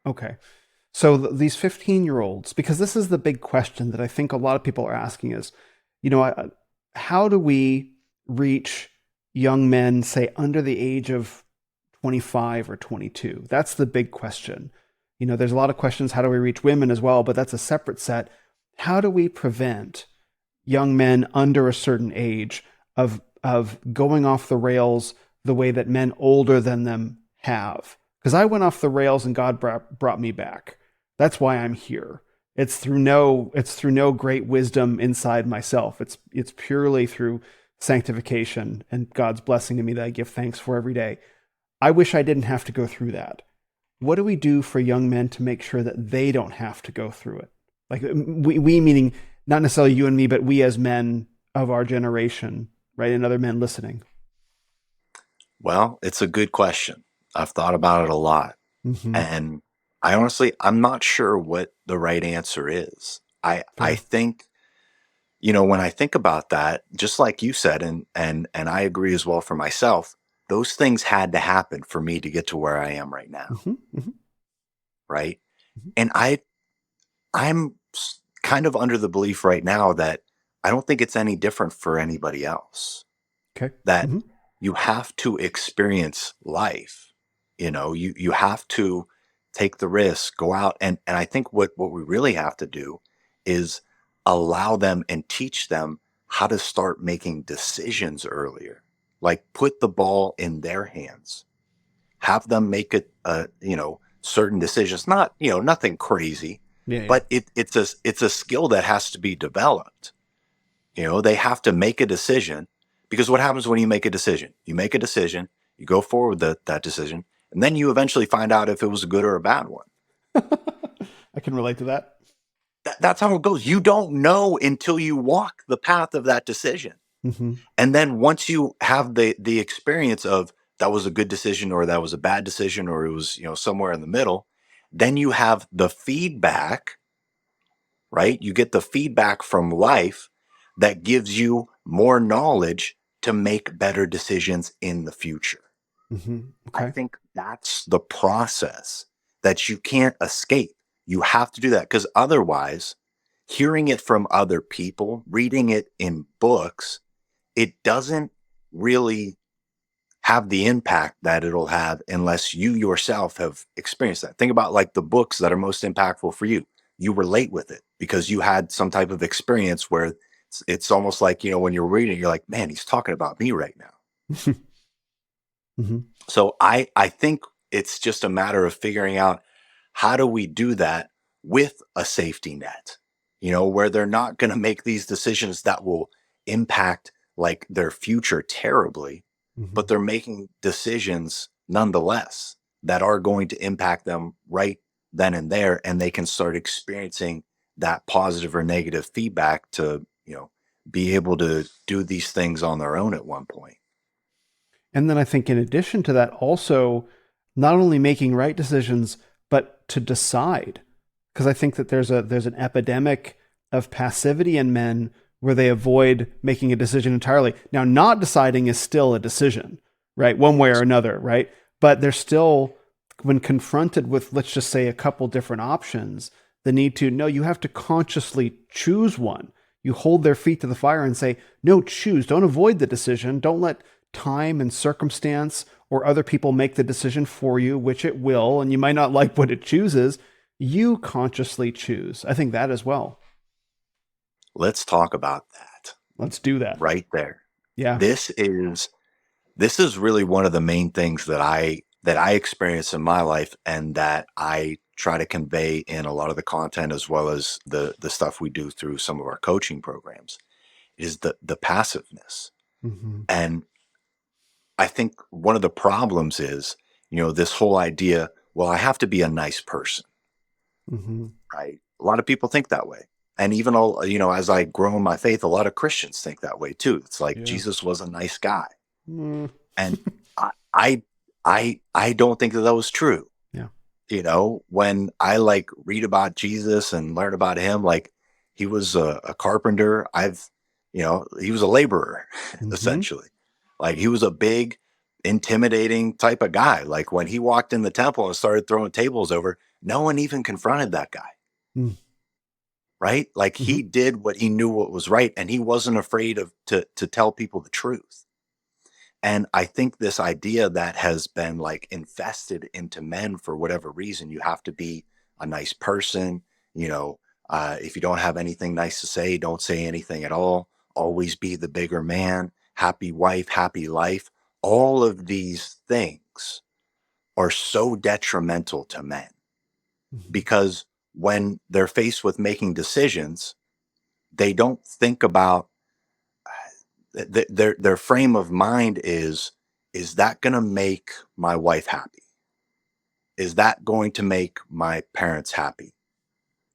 Speaker 2: Okay. So these 15-year-olds, because this is the big question that I think a lot of people are asking is, how do we reach young men, say under the age of 25 or 22? That's the big question. There's a lot of questions. How do we reach women as well? But that's a separate set. How do we prevent young men under a certain age of going off the rails the way that men older than them have? Because I went off the rails and God brought me back. That's why I'm here. It's through no great wisdom inside myself. It's purely through sanctification and God's blessing to me that I give thanks for every day. I wish I didn't have to go through that. What do we do for young men to make sure that they don't have to go through it? Like, we meaning not necessarily you and me, but we as men of our generation, right? And other men listening.
Speaker 1: Well, it's a good question. I've thought about it a lot.
Speaker 2: Mm-hmm.
Speaker 1: And I'm not sure what the right answer is. I
Speaker 2: Fair.
Speaker 1: think, when I think about that, just like you said, and I agree as well for myself, those things had to happen for me to get to where I am right now.
Speaker 2: Mm-hmm. Mm-hmm.
Speaker 1: Right. And I'm kind of under the belief right now that I don't think it's any different for anybody else.
Speaker 2: Okay.
Speaker 1: That
Speaker 2: Mm-hmm.
Speaker 1: you have to experience life. You have to take the risk, go out. And I think what we really have to do is allow them and teach them how to start making decisions earlier. Like, put the ball in their hands, have them make it, certain decisions, not, nothing crazy,
Speaker 2: Yeah, yeah.
Speaker 1: but it's a skill that has to be developed. They have to make a decision, because what happens when you make a decision? You make a decision, you go forward with that decision, and then you eventually find out if it was a good or a bad one.
Speaker 2: I can relate to that.
Speaker 1: That's how it goes. You don't know until you walk the path of that decision.
Speaker 2: Hmm.
Speaker 1: And then once you have the experience of that was a good decision or that was a bad decision or it was, somewhere in the middle, then you have the feedback, right? You get the feedback from life that gives you more knowledge to make better decisions in the future. I
Speaker 2: Okay.
Speaker 1: think that's the process that you can't escape. You have to do that, because otherwise, hearing it from other people, reading it in books, it doesn't really have the impact that it'll have unless you yourself have experienced that. Think about like the books that are most impactful for you. You relate with it because you had some type of experience where it's almost like, when you're reading, you're like, man, he's talking about me right now.
Speaker 2: Hmm.
Speaker 1: So I think it's just a matter of figuring out, how do we do that with a safety net, where they're not going to make these decisions that will impact like their future terribly, but
Speaker 2: Hmm.
Speaker 1: they're making decisions nonetheless that are going to impact them right then and there, and they can start experiencing that positive or negative feedback to, be able to do these things on their own at one point.
Speaker 2: And then I think in addition to that, also not only making right decisions, but to decide. Because I think that there's an epidemic of passivity in men where they avoid making a decision entirely. Now, not deciding is still a decision, right? One way or another, right? But they're still, when confronted with, let's just say, a couple different options, the need to, no, you have to consciously choose one. You hold their feet to the fire and say, no, choose. Don't avoid the decision. Don't let time and circumstance or other people make the decision for you, which it will, and you might not like what it chooses. You consciously choose. I think that as well.
Speaker 1: Let's talk about that
Speaker 2: Let's do that.
Speaker 1: right there.
Speaker 2: Yeah.
Speaker 1: This is this is really one of the main things that I experience in my life, and that I try to convey in a lot of the content, as well as the stuff we do through some of our coaching programs, is the passiveness.
Speaker 2: Mm-hmm.
Speaker 1: And I think one of the problems is, this whole idea, well, I have to be a nice person,
Speaker 2: Mm-hmm.
Speaker 1: right? A lot of people think that way. And even all, as I grow in my faith, a lot of Christians think that way too. It's like
Speaker 2: Yeah.
Speaker 1: Jesus was a nice guy.
Speaker 2: Mm.
Speaker 1: And I I I don't think that that was true.
Speaker 2: Yeah.
Speaker 1: When I like read about Jesus and learn about him, like he was a carpenter. He was a laborer
Speaker 2: Mm-hmm.
Speaker 1: essentially. Like he was a big, intimidating type of guy. Like when he walked in the temple and started throwing tables over, no one even confronted that guy, right? Like
Speaker 2: Mm-hmm.
Speaker 1: he did what he knew what was right, and he wasn't afraid to tell people the truth. And I think this idea that has been like infested into men for whatever reason, you have to be a nice person. If you don't have anything nice to say, don't say anything at all. Always be the bigger man, happy wife, happy life. All of these things are so detrimental to men,
Speaker 2: Mm-hmm.
Speaker 1: because when they're faced with making decisions, they don't think about their frame of mind is that going to make my wife happy? Is that going to make my parents happy?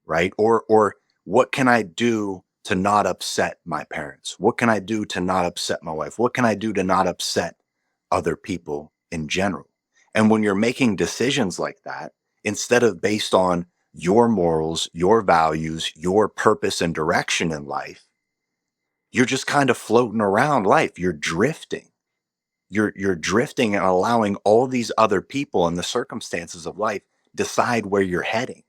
Speaker 1: Right? Or what can I do to not upset my parents? What can I do to not upset my wife? What can I do to not upset other people in general? And when you're making decisions like that, instead of based on your morals, your values, your purpose and direction in life, you're just kind of floating around life. You're drifting. You're drifting and allowing all these other people and the circumstances of life decide where you're heading,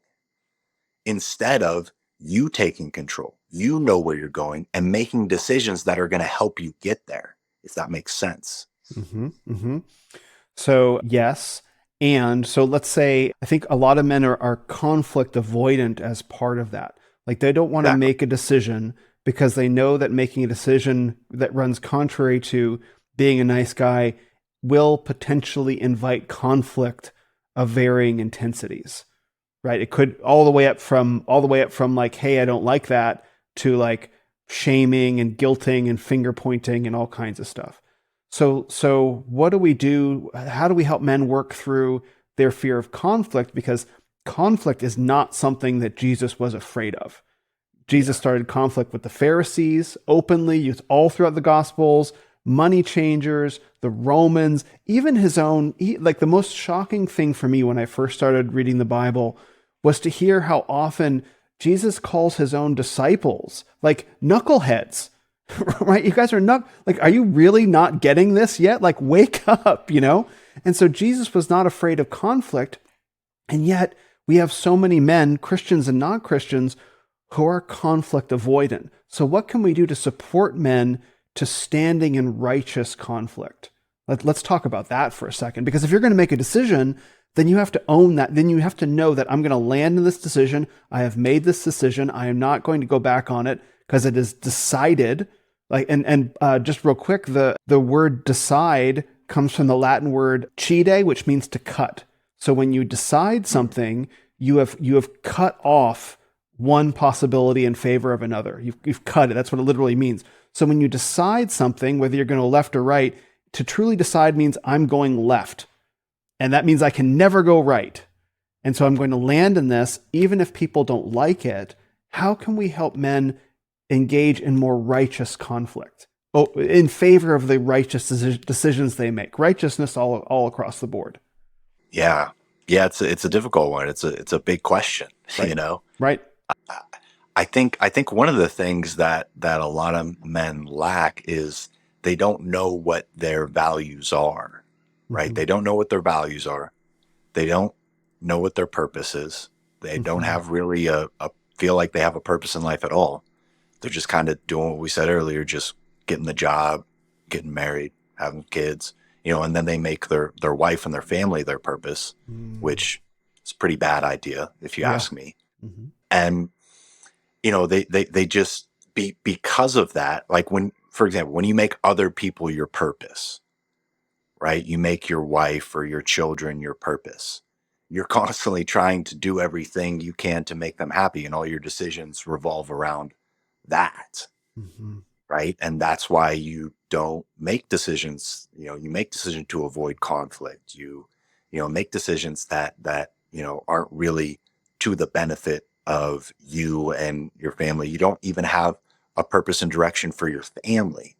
Speaker 1: instead of you taking control. You know where you're going and making decisions that are going to help you get there, if that makes sense.
Speaker 2: Mm-hmm. Mm-hmm. So, yes. And so let's say, I think a lot of men are conflict avoidant as part of that. Like they don't want to
Speaker 1: Exactly.
Speaker 2: make a decision because they know that making a decision that runs contrary to being a nice guy will potentially invite conflict of varying intensities. right? It could all the way up from like, hey, I don't like that, to like shaming and guilting and finger pointing and all kinds of stuff. So what do we do? How do we help men work through their fear of conflict? Because conflict is not something that Jesus was afraid of. Jesus started conflict with the Pharisees openly, used all throughout the Gospels, money changers, the Romans, even his own. Like the most shocking thing for me when I first started reading the Bible was to hear how often Jesus calls his own disciples like knuckleheads. Right? You guys are like, are you really not getting this yet? Like, wake up, you know? And so Jesus was not afraid of conflict. And yet we have so many men, Christians and non-Christians, who are conflict avoidant. So what can we do to support men to standing in righteous conflict? Let's talk about that for a second, because if you're going to make a decision, then you have to own that. Then you have to know that I'm going to land in this decision. I have made this decision. I am not going to go back on it because it is decided. Like, and just real quick, the word decide comes from the Latin word cide, which means to cut. So when you decide something, you have cut off one possibility in favor of another. You've cut it. That's what it literally means. So when you decide something, whether you're going to left or right, to truly decide means I'm going left. And that means I can never go right. And so I'm going to land in this, even if people don't like it. How can we help men engage in more righteous conflict? Oh, in favor of the righteous decisions they make. Righteousness all across the board.
Speaker 1: Yeah. Yeah, it's a difficult one. It's a big question,
Speaker 2: Right.
Speaker 1: you know.
Speaker 2: Right.
Speaker 1: I think one of the things that a lot of men lack is they don't know what their values are, right?
Speaker 2: Mm-hmm.
Speaker 1: They don't know what their values are. They don't know what their purpose is. They don't have really a feel like they have a purpose in life at all. They're just kind of doing what we said earlier, just getting the job, getting married, having kids, you know, and then they make their wife and their family their purpose, which is a pretty bad idea if you ask me.
Speaker 2: Mm-hmm.
Speaker 1: And you know, they just because of that, like when, for example, when you make other people your purpose, right? You make your wife or your children your purpose. You're constantly trying to do everything you can to make them happy, and all your decisions revolve around that,
Speaker 2: Mm-hmm.
Speaker 1: right? And that's why you don't make decisions. You know, you make decisions to avoid conflict. You know, make decisions that you know aren't really to the benefit of you and your family. You don't even have a purpose and direction for your family.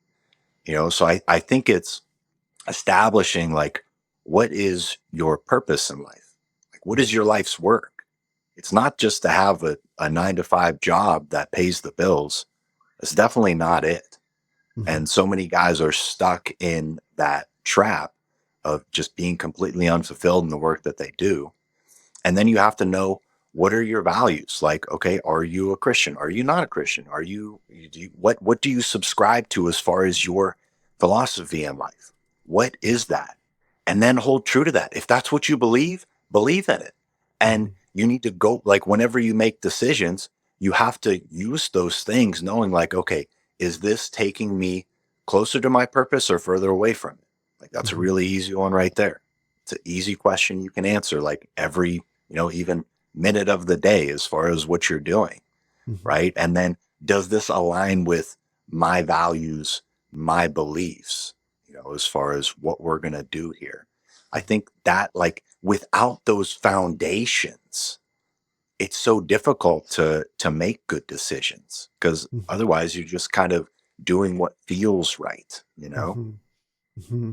Speaker 1: You know, so I think it's establishing like, what is your purpose in life? Like, what is your life's work? It's not just to have a 9 to 5 job that pays the bills. It's definitely not it.
Speaker 2: Mm-hmm.
Speaker 1: And so many guys are stuck in that trap of just being completely unfulfilled in the work that they do. And then you have to know, what are your values? Like, okay, are you a Christian? Are you not a Christian? What do you subscribe to as far as your philosophy in life? What is that? And then hold true to that. If that's what you believe in it. And you need to go, like, whenever you make decisions, you have to use those things knowing like, okay, is this taking me closer to my purpose or further away from it? Like, that's a really easy one right there. It's an easy question you can answer like every, you know, even minute of the day as far as what you're doing, right? And then, does this align with my values, my beliefs, you know, as far as what we're going to do here? I think that, like, without those foundations, it's so difficult to make good decisions, because otherwise you're just kind of doing what feels right, you know?
Speaker 2: Mm-hmm.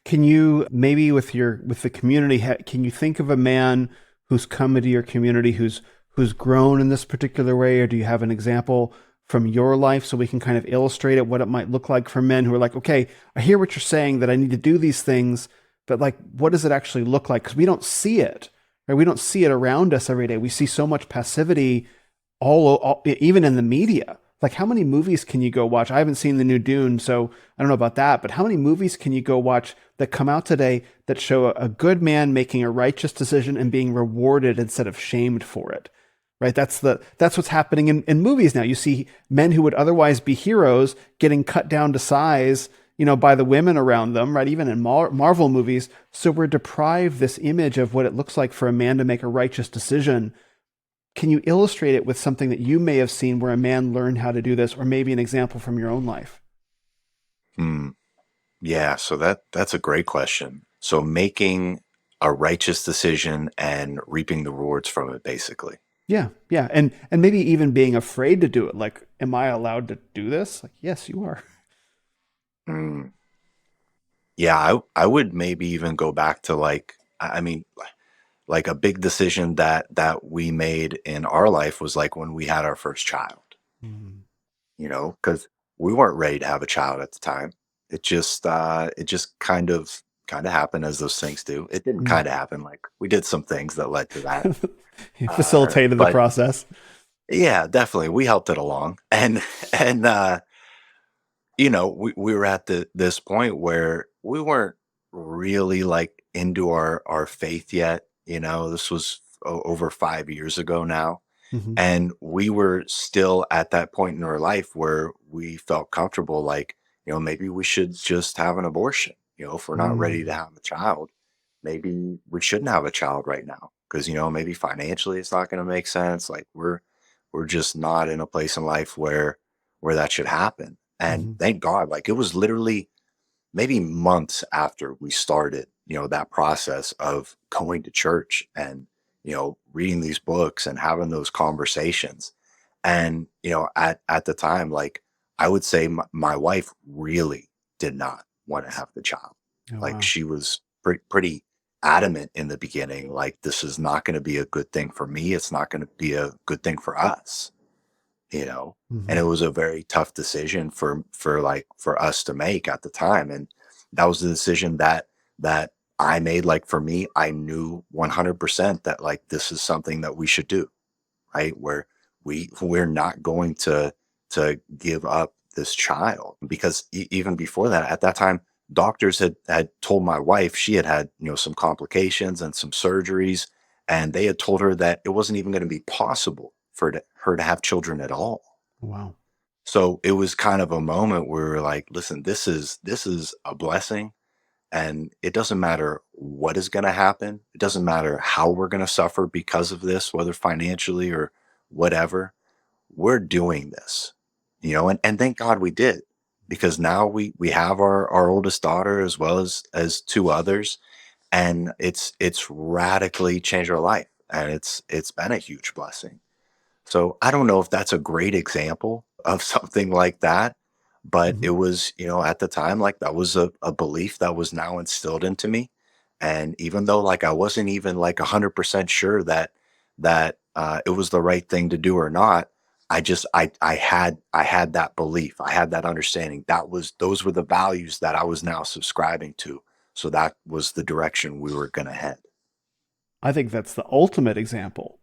Speaker 2: Can you maybe with the community, can you think of a man who's come into your community who's grown in this particular way, or do you have an example from your life so we can kind of illustrate it, what it might look like for men who are like, okay, I hear what you're saying that I need to do these things, but like, what does it actually look like? Because we don't see it, right? We don't see it around us every day. We see so much passivity all even in the media. Like, how many movies can you go watch? I haven't seen the new Dune, so I don't know about that, but how many movies can you go watch that come out today that show a good man making a righteous decision and being rewarded instead of shamed for it? Right? That's what's happening in movies now. You see men who would otherwise be heroes getting cut down to size by the women around them, right? Even in Marvel movies. So we're deprived this image of what it looks like for a man to make a righteous decision. Can you illustrate it with something that you may have seen where a man learned how to do this, or maybe an example from your own life?
Speaker 1: Hmm. Yeah, so that's a great question. So making a righteous decision and reaping the rewards from it, basically.
Speaker 2: Yeah, yeah, and maybe even being afraid to do it. Like, am I allowed to do this? Like, yes, you are.
Speaker 1: Mm. Yeah, I would maybe even go back to like, I mean, like a big decision that we made in our life was like when we had our first child,
Speaker 2: Mm.
Speaker 1: because we weren't ready to have a child at the time. It just kind of happened as those things do. It didn't
Speaker 2: Mm.
Speaker 1: kind of happen. Like we did some things that led to that.
Speaker 2: You facilitated the
Speaker 1: But
Speaker 2: process.
Speaker 1: yeah, definitely we helped it along. And we were at this point where we weren't really like into our faith yet. This was over 5 years ago now.
Speaker 2: Hmm.
Speaker 1: And we were still at that point in our life where we felt comfortable, like, maybe we should just have an abortion. If we're not ready to
Speaker 2: Mm.
Speaker 1: have a child, maybe we shouldn't have a child right now. Because, maybe financially it's not going to make sense. Like we're just not in a place in life where that should happen. And
Speaker 2: Hmm.
Speaker 1: thank God, like it was literally maybe months after we started, that process of going to church and, reading these books and having those conversations. And, at the time, like I would say my wife really did not want to have the child.
Speaker 2: Oh,
Speaker 1: Like
Speaker 2: wow.
Speaker 1: she was pretty adamant in the beginning, like this is not going to be a good thing for me. It's not going to be a good thing for us, you know and
Speaker 2: Hmm.
Speaker 1: it was a very tough decision for us to make at the time. And that was the decision that I made. Like for me, I knew 100% that like this is something that we should do, right? Where we're not going to give up this child. Because even before that, at that time, doctors had told my wife she had some complications and some surgeries, and they had told her that it wasn't even going to be possible for her to have children at all.
Speaker 2: Wow.
Speaker 1: So it was kind of a moment where we were like, listen, this is a blessing, and it doesn't matter what is going to happen. It doesn't matter how we're going to suffer because of this, whether financially or whatever. We're doing this, and thank God we did, because now we have our oldest daughter as well as two others, and it's radically changed our life, and it's been a huge blessing. So I don't know if that's a great example of something like that, but
Speaker 2: Hmm.
Speaker 1: it was, at the time, like that was a belief that was now instilled into me. And even though like I wasn't even like 100% sure that it was the right thing to do or not, I had that belief. I had that understanding. Those were the values that I was now subscribing to. So that was the direction we were going to head.
Speaker 2: I think that's the ultimate example.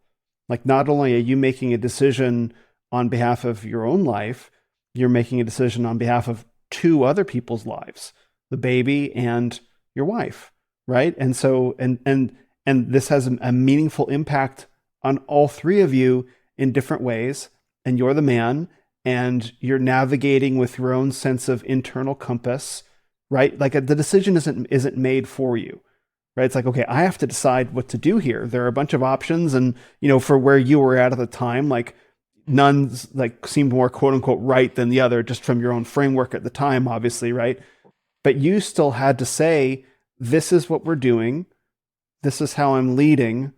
Speaker 2: Like, not only are you making a decision on behalf of your own life, you're making a decision on behalf of two other people's lives, the baby and your wife, right? And so, and this has a meaningful impact on all three of you in different ways. And you're the man, and you're navigating with your own sense of internal compass, right? Like the decision isn't made for you, right? It's like, okay, I have to decide what to do here. There are a bunch of options, and for where you were at the time, like none like seemed more quote unquote right than the other, just from your own framework at the time, obviously, right? But you still had to say, this is what we're doing, this is how I'm leading,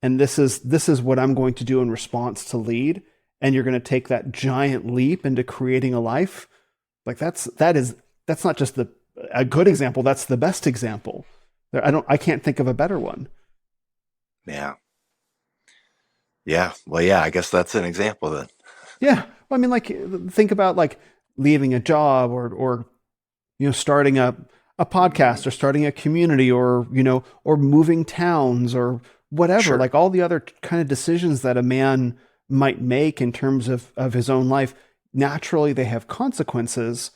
Speaker 2: and this is what I'm going to do in response to lead. And you're going to take that giant leap into creating a life. Like that's not just a good example, that's the best example. I can't think of a better one.
Speaker 1: Yeah. Yeah. Well, yeah, I guess that's an example then.
Speaker 2: Yeah. Well, I mean, like, think about like leaving a job, or starting a podcast, or starting a community, or or moving towns, or whatever.
Speaker 1: Sure.
Speaker 2: Like all the other kind of decisions that a man might make in terms of his own life. Naturally, they have consequences,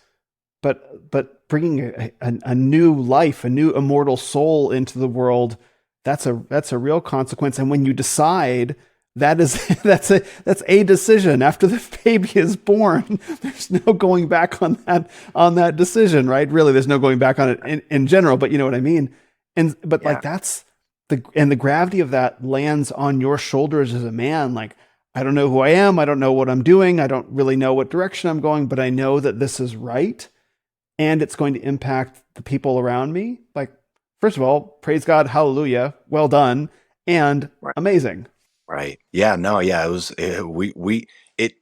Speaker 2: but bringing a new life, a new immortal soul into the world, that's a real consequence. And when you decide that's a decision. After the baby is born, there's no going back on that decision, right? Really, there's no going back on it in general, but you know what I mean. But like
Speaker 1: Yeah.
Speaker 2: that's the gravity of that lands on your shoulders as a man. Like, I don't know who I am, I don't know what I'm doing, I don't really know what direction I'm going, but I know that this is right, and it's going to impact the people around me. Like, first of all, praise God, hallelujah, well done, and
Speaker 1: Right.
Speaker 2: amazing.
Speaker 1: Right. Yeah. No. Yeah. It was. It.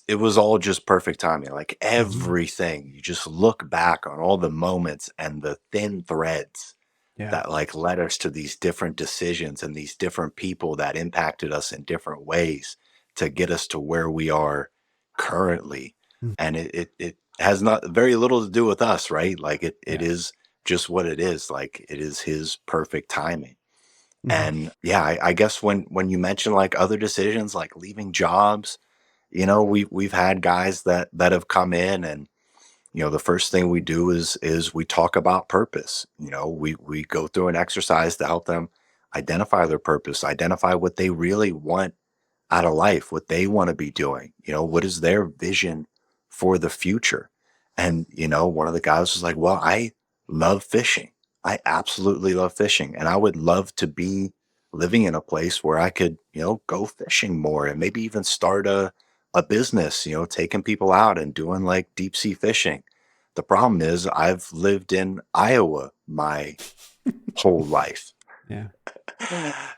Speaker 1: It was all just perfect timing. Like
Speaker 2: Mhm.
Speaker 1: everything. You just look back on all the moments and the thin threads
Speaker 2: Yeah.
Speaker 1: that like led us to these different decisions and these different people that impacted us in different ways to get us to where we are currently. And it has not very little to do with us, right? Like it
Speaker 2: Yeah.
Speaker 1: is just what it is. Like it is his perfect timing.
Speaker 2: Mhm.
Speaker 1: And yeah, I guess when you mention like other decisions like leaving jobs, we've had guys that have come in, and the first thing we do is we talk about purpose. We go through an exercise to help them identify their purpose, identify what they really want out of life, what they want to be doing. What is their vision for the future? And, one of the guys was like, well, I love fishing. I absolutely love fishing. And I would love to be living in a place where I could, go fishing more and maybe even start a business, taking people out and doing like deep sea fishing. The problem is I've lived in Iowa my whole life.
Speaker 2: Yeah.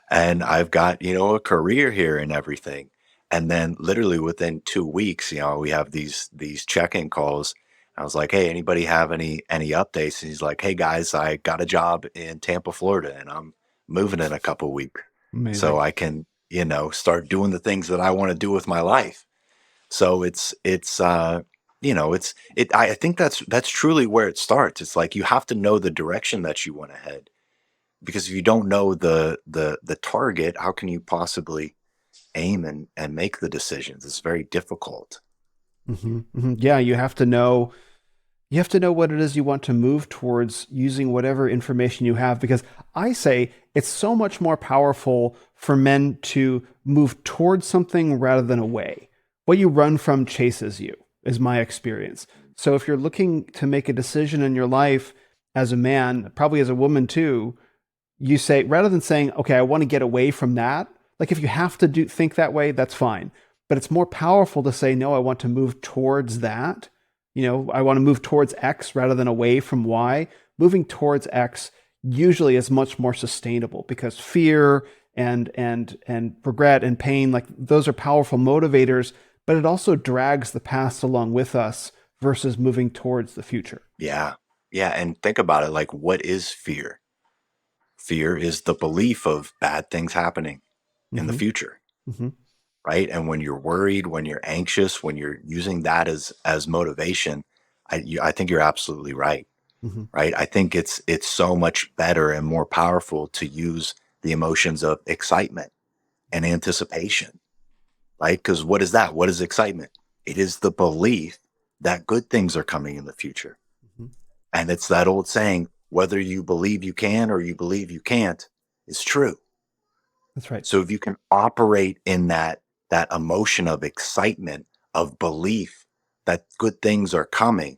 Speaker 1: And I've got, a career here and everything. And then literally within 2 weeks, we have these check-in calls. I was like, hey, anybody have any updates? And he's like, hey guys, I got a job in Tampa, Florida, and I'm moving in a couple weeks. So
Speaker 2: Amazing.
Speaker 1: I can, start doing the things that I want to do with my life. So I think that's truly where it starts. It's like you have to know the direction that you want to head, because if you don't know the target, how can you possibly aim and make the decisions? It's very difficult.
Speaker 2: Yeah, you have to know what it is you want to move towards using whatever information you have, because I say it's so much more powerful for men to move towards something rather than away. What you run from chases you, is my experience. So if you're looking to make a decision in your life as a man, probably as a woman too, you say, rather than saying, okay, I want to get away from that, like if you have to think that way, that's fine. But it's more powerful to say, no, I want to move towards that. I want to move towards X rather than away from Y. Moving towards X usually is much more sustainable, because fear and regret and pain, like those are powerful motivators, but it also drags the past along with us versus moving towards the future.
Speaker 1: Yeah. Yeah. And think about it. Like, what is fear? Fear is the belief of bad things happening in the
Speaker 2: Hmm.
Speaker 1: future.
Speaker 2: Hmm.
Speaker 1: Right. And when you're worried, when you're anxious, when you're using that as motivation, I think you're absolutely right.
Speaker 2: Hmm.
Speaker 1: Right. I think it's so much better and more powerful to use the emotions of excitement and anticipation. Right. Because what is that? What is excitement? It is the belief that good things are coming in the future.
Speaker 2: Hmm.
Speaker 1: And it's that old saying, whether you believe you can or you believe you can't is true.
Speaker 2: That's right.
Speaker 1: So if you can operate in that emotion of excitement, of belief that good things are coming,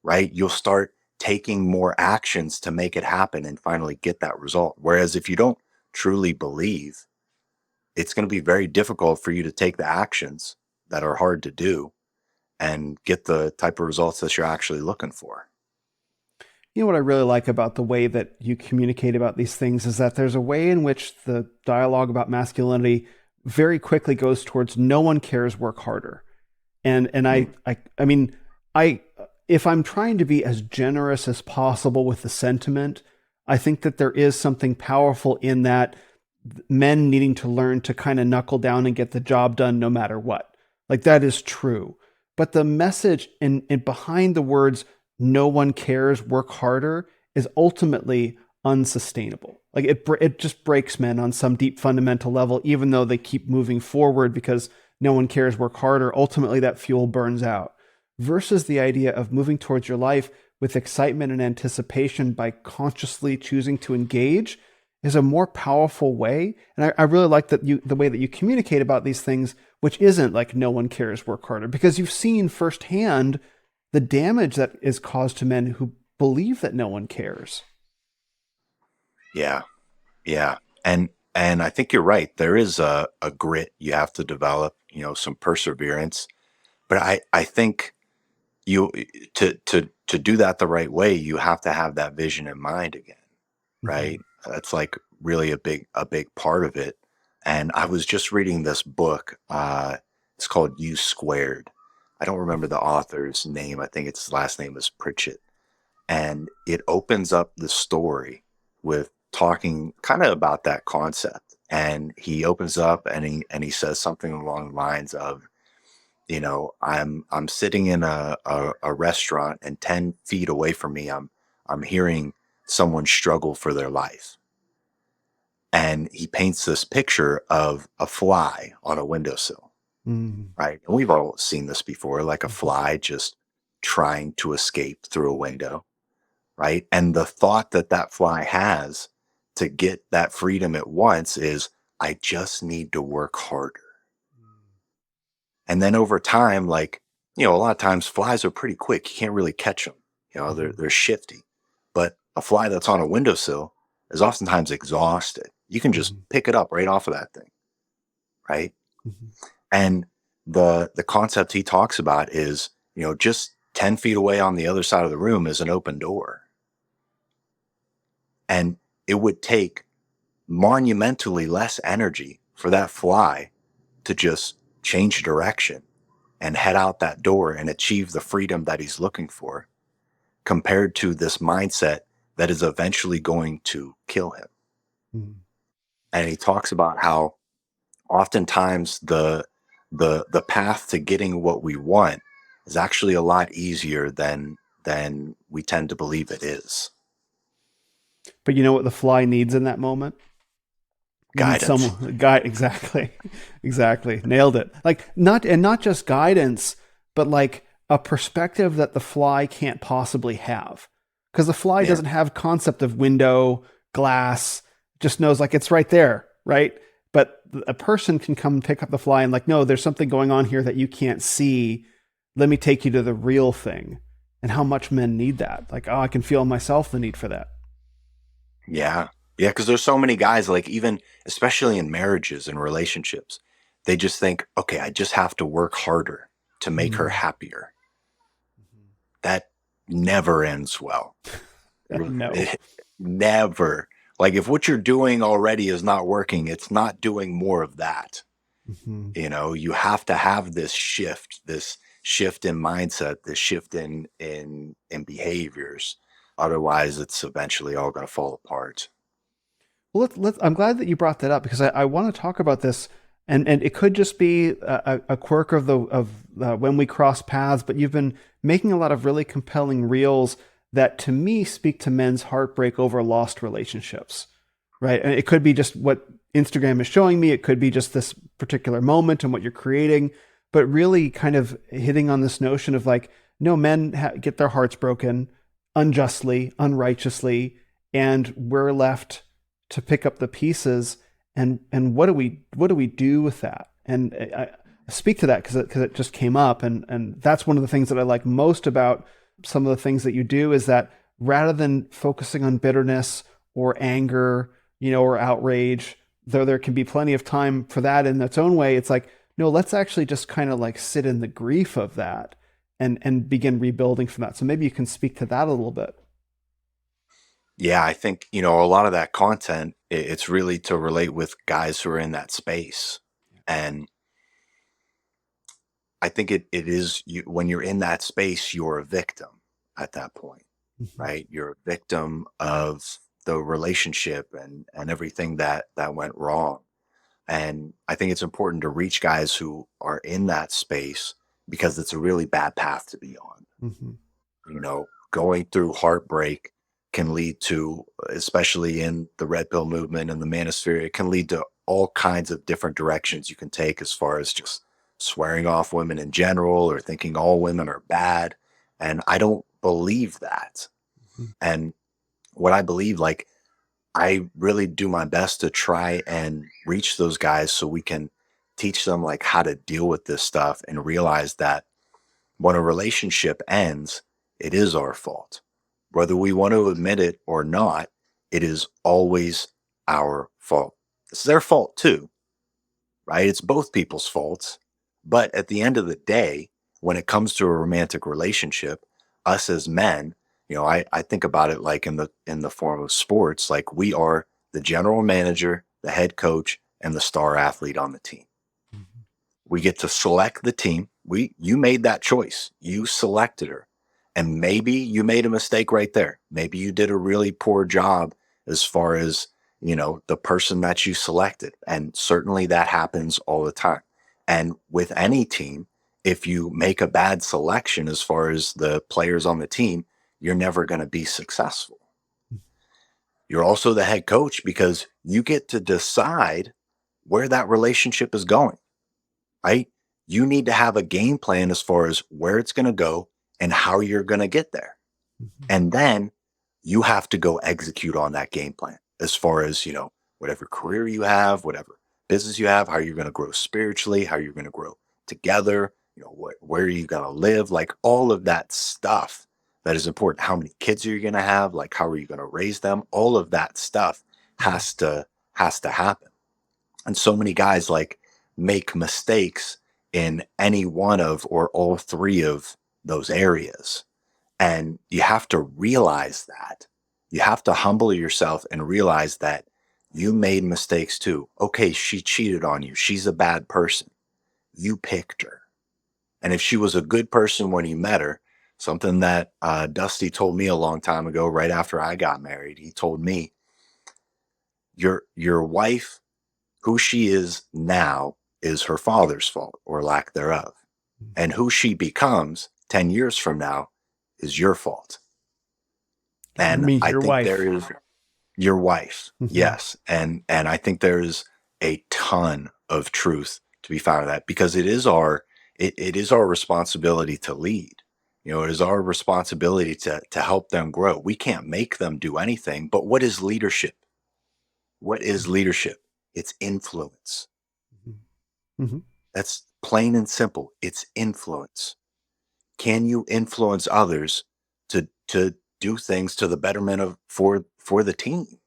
Speaker 1: right? You'll start taking more actions to make it happen and finally get that result. Whereas if you don't truly believe, it's going to be very difficult for you to take the actions that are hard to do and get the type of results that you're actually looking for.
Speaker 2: You know what I really like about the way that you communicate about these things is that there's a way in which the dialogue about masculinity very quickly goes towards no one cares, work harder. And
Speaker 1: Mm.
Speaker 2: I mean, I if I'm trying to be as generous as possible with the sentiment, I think that there is something powerful in that, men needing to learn to kind of knuckle down and get the job done no matter what. Like that is true. But the message in behind the words "no one cares, work harder" is ultimately unsustainable. Like it just breaks men on some deep fundamental level, even though they keep moving forward because no one cares, work harder. Ultimately, that fuel burns out. Versus the idea of moving towards your life with excitement and anticipation by consciously choosing to engage, is a more powerful way. And I really like that the way that you communicate about these things, which isn't like no one cares, work harder, because you've seen firsthand the damage that is caused to men who believe that no one cares.
Speaker 1: Yeah. Yeah. And I think you're right. There is a grit you have to develop, some perseverance. But I think you to do that the right way, you have to have that vision in mind again,
Speaker 2: Mm-hmm.
Speaker 1: right? That's like really a big part of it. And I was just reading this book. It's called U Squared. I don't remember the author's name. I think its last name is Pritchett. And it opens up the story with talking kind of about that concept. And he opens up and he says something along the lines of, I'm sitting in a restaurant, and 10 feet away from me, I'm hearing someone struggle for their life. And he paints this picture of a fly on a windowsill,
Speaker 2: Mm-hmm.
Speaker 1: right? And we've all seen this before, like a
Speaker 2: Mm-hmm.
Speaker 1: fly just trying to escape through a window, right? And the thought that that fly has to get that freedom at once is, I just need to work harder. And then over time, like, a lot of times flies are pretty quick. You can't really catch them.
Speaker 2: Mm-hmm.
Speaker 1: They're shifty. But a fly that's on a windowsill is oftentimes exhausted. You can just
Speaker 2: Mm-hmm.
Speaker 1: pick it up right off of that thing, right?
Speaker 2: Mm-hmm.
Speaker 1: And the concept he talks about is, just 10 feet away on the other side of the room is an open door. And it would take monumentally less energy for that fly to just change direction and head out that door and achieve the freedom that he's looking for, compared to this mindset that is eventually going to kill him.
Speaker 2: Mm-hmm.
Speaker 1: And he talks about how oftentimes the path to getting what we want is actually a lot easier than we tend to believe it is.
Speaker 2: But you know what the fly needs in that moment? Need
Speaker 1: Guidance.
Speaker 2: someone guide. Exactly. Exactly, nailed it. Like, not just guidance, but like a perspective that the fly can't possibly have, because the fly
Speaker 1: Yeah.
Speaker 2: doesn't have concept of window, glass, just knows like it's right there, right? But a person can come pick up the fly and like, no, there's something going on here that you can't see. Let me take you to the real thing. And how much men need that. Like, oh, I can feel myself the need for that.
Speaker 1: Yeah. Yeah. Cause there's so many guys, like, even especially in marriages and relationships, they just think, okay, I just have to work harder to make her
Speaker 2: Mm.
Speaker 1: happier. That never ends well.
Speaker 2: No.
Speaker 1: It never. Like, if what you're doing already is not working, it's not doing more of that.
Speaker 2: Mm-hmm.
Speaker 1: You have to have this shift in mindset, this shift in behaviors. Otherwise, it's eventually all going to fall apart.
Speaker 2: Well, I'm glad that you brought that up, because I want to talk about this, and it could just be a quirk of when we cross paths. But you've been making a lot of really compelling reels that, to me, speak to men's heartbreak over lost relationships, right? And it could be just what Instagram is showing me. It could be just this particular moment and what you're creating, but really kind of hitting on this notion of like, no, men get their hearts broken unjustly, unrighteously, and we're left to pick up the pieces. And what do we do with that? And I speak to that because it just came up, and that's one of the things that I like most about some of the things that you do, is that rather than focusing on bitterness or anger, or outrage, though there can be plenty of time for that in its own way, it's like, no, let's actually just kind of like sit in the grief of that and begin rebuilding from that. So maybe you can speak to that a little bit.
Speaker 1: Yeah, I think, a lot of that content, it's really to relate with guys who are in that space. And I think it is you, when you're in that space, you're a victim at that point,
Speaker 2: Mhm.
Speaker 1: right? You're a victim of the relationship and everything that went wrong. And I think it's important to reach guys who are in that space, because it's a really bad path to be on.
Speaker 2: Mhm.
Speaker 1: Going through heartbreak can lead to, especially in the red pill movement and the manosphere, it can lead to all kinds of different directions you can take, as far as just swearing off women in general or thinking all women are bad. And I don't believe that.
Speaker 2: Mhm.
Speaker 1: And what I believe, like, I really do my best to try and reach those guys so we can teach them like how to deal with this stuff and realize that when a relationship ends, it is our fault. Whether we want to admit it or not, it is always our fault. It's their fault too, right? It's both people's faults. But at the end of the day, when it comes to a romantic relationship, us as men, I think about it like in the form of sports, like we are the general manager, the head coach, and the star athlete on the team.
Speaker 2: Mhm.
Speaker 1: We get to select the team. You made that choice. You selected her. And maybe you made a mistake right there. Maybe you did a really poor job as far as, the person that you selected. And certainly that happens all the time. And with any team, if you make a bad selection as far as the players on the team, you're never going to be successful. You're also the head coach because you get to decide where that relationship is going, right? You need to have a game plan as far as where it's going to go and how you're going to get there.
Speaker 2: Mhm.
Speaker 1: And then you have to go execute on that game plan as far as, whatever career you have, whatever business you have, how you're going to grow spiritually, how you're going to grow together, where are you going to live, like all of that stuff that is important. How many kids are you going to have? Like, how are you going to raise them? All of that stuff
Speaker 2: Mhm.
Speaker 1: has to happen. And so many guys like make mistakes in any one of or all three of those areas. And you have to realize that. You have to humble yourself and realize that you made mistakes too. Okay, she cheated on you. She's a bad person. You picked her. And if she was a good person when you met her, something that Dusty told me a long time ago, right after I got married, he told me, your wife, who she is now, is her father's fault or lack thereof. And who she becomes 10 years from now is your fault. And
Speaker 2: Me,
Speaker 1: I
Speaker 2: your
Speaker 1: think
Speaker 2: wife.
Speaker 1: there is your wife.
Speaker 2: Mhm.
Speaker 1: Yes. And I think there's a ton of truth to be found in that because it is our responsibility to lead. It is our responsibility to help them grow. We can't make them do anything, but what is leadership? What is leadership? It's influence.
Speaker 2: Mhm. Mhm.
Speaker 1: That's plain and simple. It's influence. Can you influence others to do things to the betterment of for the team?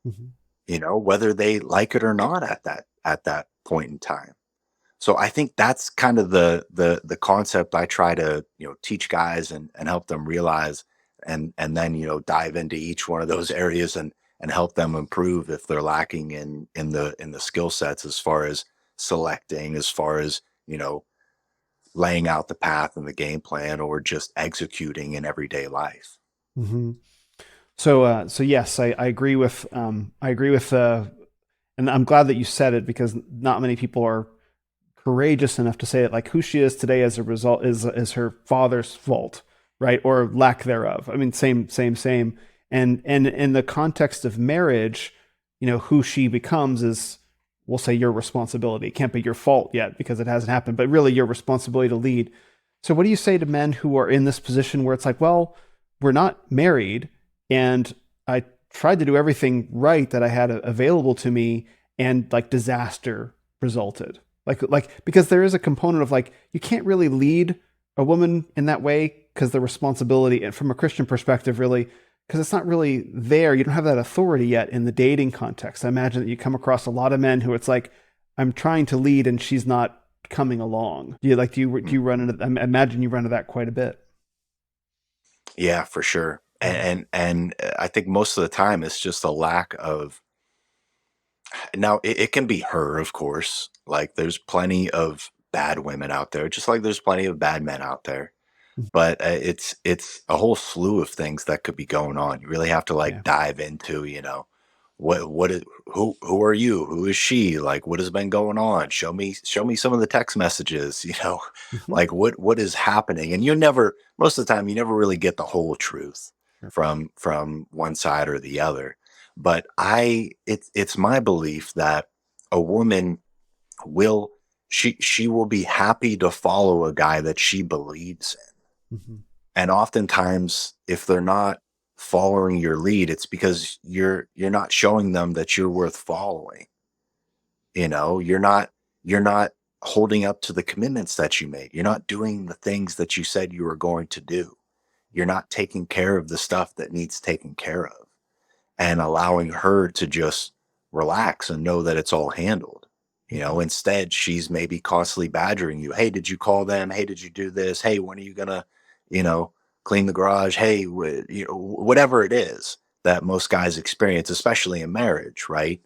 Speaker 2: Mhm.
Speaker 1: Whether they like it or not at that point in time. So I think that's kind of the concept I try to teach guys and help them realize, and then dive into each one of those areas and help them improve if they're lacking in the skill sets as far as selecting, as far as laying out the path and the game plan, or just executing in everyday life.
Speaker 2: Mhm. So yes, I agree with and I'm glad that you said it because not many people are courageous enough to say it. Like who she is today as a result is her father's fault, right, or lack thereof. I mean, same. And in the context of marriage, who she becomes is, we'll say, your responsibility. It can't be your fault yet because it hasn't happened, but really your responsibility to lead. So, what do you say to men who are in this position where it's like, well, we're not married, and I tried to do everything right that I had available to me, and like disaster resulted? Like because there is a component of like you can't really lead a woman in that way because the responsibility, and from a Christian perspective, really, because it's not really there. You don't have that authority yet in the dating context. I imagine that you come across a lot of men who it's like, I'm trying to lead and she's not coming along. Do you run into? I imagine you run into that quite a bit.
Speaker 1: Yeah, for sure.
Speaker 2: Mhm.
Speaker 1: And I think most of the time it's just a lack of. Now it can be her, of course. Like there's plenty of bad women out there, just like there's plenty of bad men out there. But it's a whole slew of things that could be going on. You really have to like
Speaker 2: Yeah.
Speaker 1: dive into, what is, who are you? Who is she? Like what has been going on? Show me some of the text messages,
Speaker 2: Mhm.
Speaker 1: like what is happening. And you never most of the time you never really get the whole truth
Speaker 2: Sure.
Speaker 1: from one side or the other. But it's my belief that a woman will she will be happy to follow a guy that she believes in.
Speaker 2: Mhm.
Speaker 1: And oftentimes, if they're not following your lead, it's because you're not showing them that you're worth following. You're not holding up to the commitments that you made. You're not doing the things that you said you were going to do. You're not taking care of the stuff that needs taken care of, and allowing her to just relax and know that it's all handled. Instead, she's maybe constantly badgering you. Hey, did you call them? Hey, did you do this? Hey, when are you gonna, you know, clean the garage? Hey, whatever it is that most guys experience, especially in marriage, right?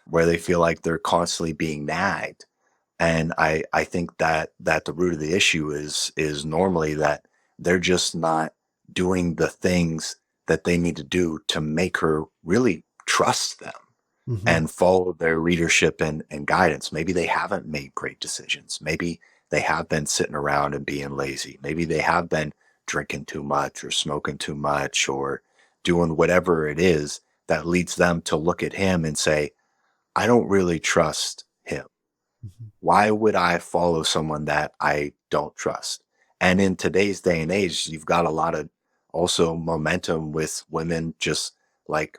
Speaker 1: Where they feel like they're constantly being nagged. And I think that the root of the issue is normally that they're just not doing the things that they need to do to make her really trust them
Speaker 2: Mm-hmm.
Speaker 1: and follow their leadership and guidance. Maybe they haven't made great decisions. Maybe they have been sitting around and being lazy. Maybe they have been drinking too much or smoking too much or doing whatever it is that leads them to look at him and say, I don't really trust him.
Speaker 2: Mm-hmm.
Speaker 1: Why would I follow someone that I don't trust? And in today's day and age, you've got a lot of also momentum with women just like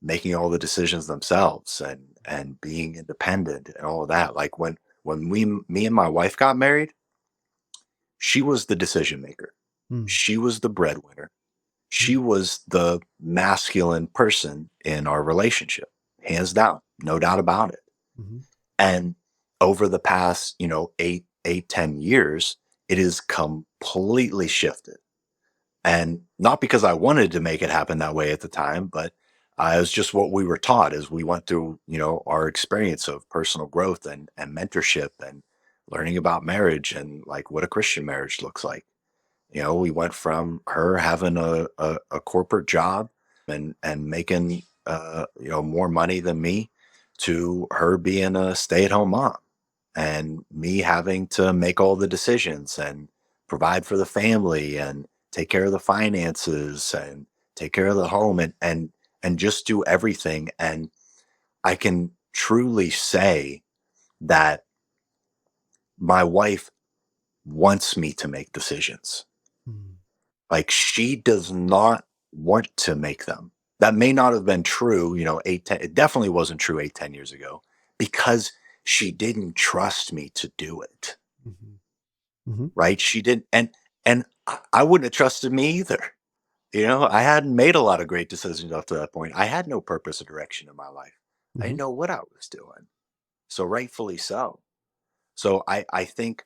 Speaker 1: making all the decisions themselves and being independent and all of that. Like when me and my wife got married, she was the decision maker.
Speaker 2: Mm-hmm.
Speaker 1: She was the breadwinner. She was the masculine person in our relationship, hands down, no doubt about it.
Speaker 2: Mm-hmm.
Speaker 1: And over the past, 10 years, it is completely shifted. And not because I wanted to make it happen that way at the time, but it was just what we were taught as we went through, our experience of personal growth and mentorship and learning about marriage and like what a Christian marriage looks like. We went from her having a corporate job and making more money than me to her being a stay-at-home mom and me having to make all the decisions and provide for the family and take care of the finances and take care of the home and just do everything. And I can truly say that my wife wants me to make decisions.
Speaker 2: Mm-hmm.
Speaker 1: Like she does not want to make them. That may not have been true, 8, 10. It definitely wasn't true 8, 10 years ago because she didn't trust me to do it.
Speaker 2: Mm-hmm.
Speaker 1: Right? She didn't, and I wouldn't have trusted me either. I hadn't made a lot of great decisions up to that point. I had no purpose or direction in my life. I
Speaker 2: Mm-hmm.
Speaker 1: didn't know what I was doing. So rightfully so. So I think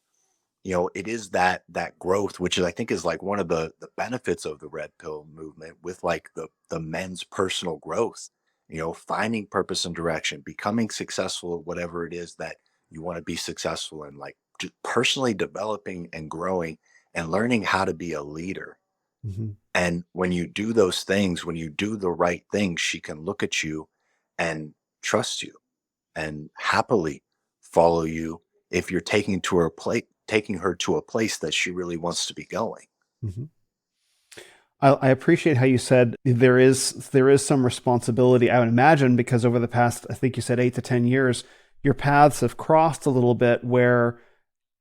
Speaker 1: it is that growth, which is I think is like one of the benefits of the red pill movement with like the men's personal growth, finding purpose and direction, becoming successful at whatever it is that you want to be successful in, like just personally developing and growing and learning how to be a leader.
Speaker 2: Mm-hmm.
Speaker 1: And when you do those things, when you do the right things, she can look at you and trust you and happily follow you if you're taking her to a place that she really wants to be going.
Speaker 2: Mm-hmm. I appreciate how you said there is some responsibility, I would imagine, because over the past, I think you said 8 to 10 years, your paths have crossed a little bit where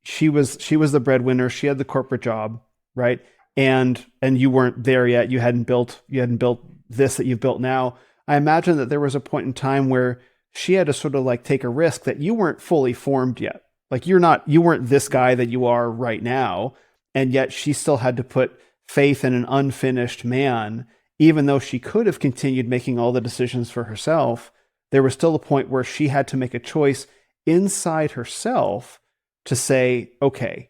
Speaker 2: she was the breadwinner, she had the corporate job, right? And you weren't there yet. You hadn't built this that you've built now. I imagine that there was a point in time where she had to sort of like take a risk that you weren't fully formed yet. Like you weren't this guy that you are right now, and yet she still had to put faith in an unfinished man, even though she could have continued making all the decisions for herself. There was still a point where she had to make a choice inside herself to say, okay,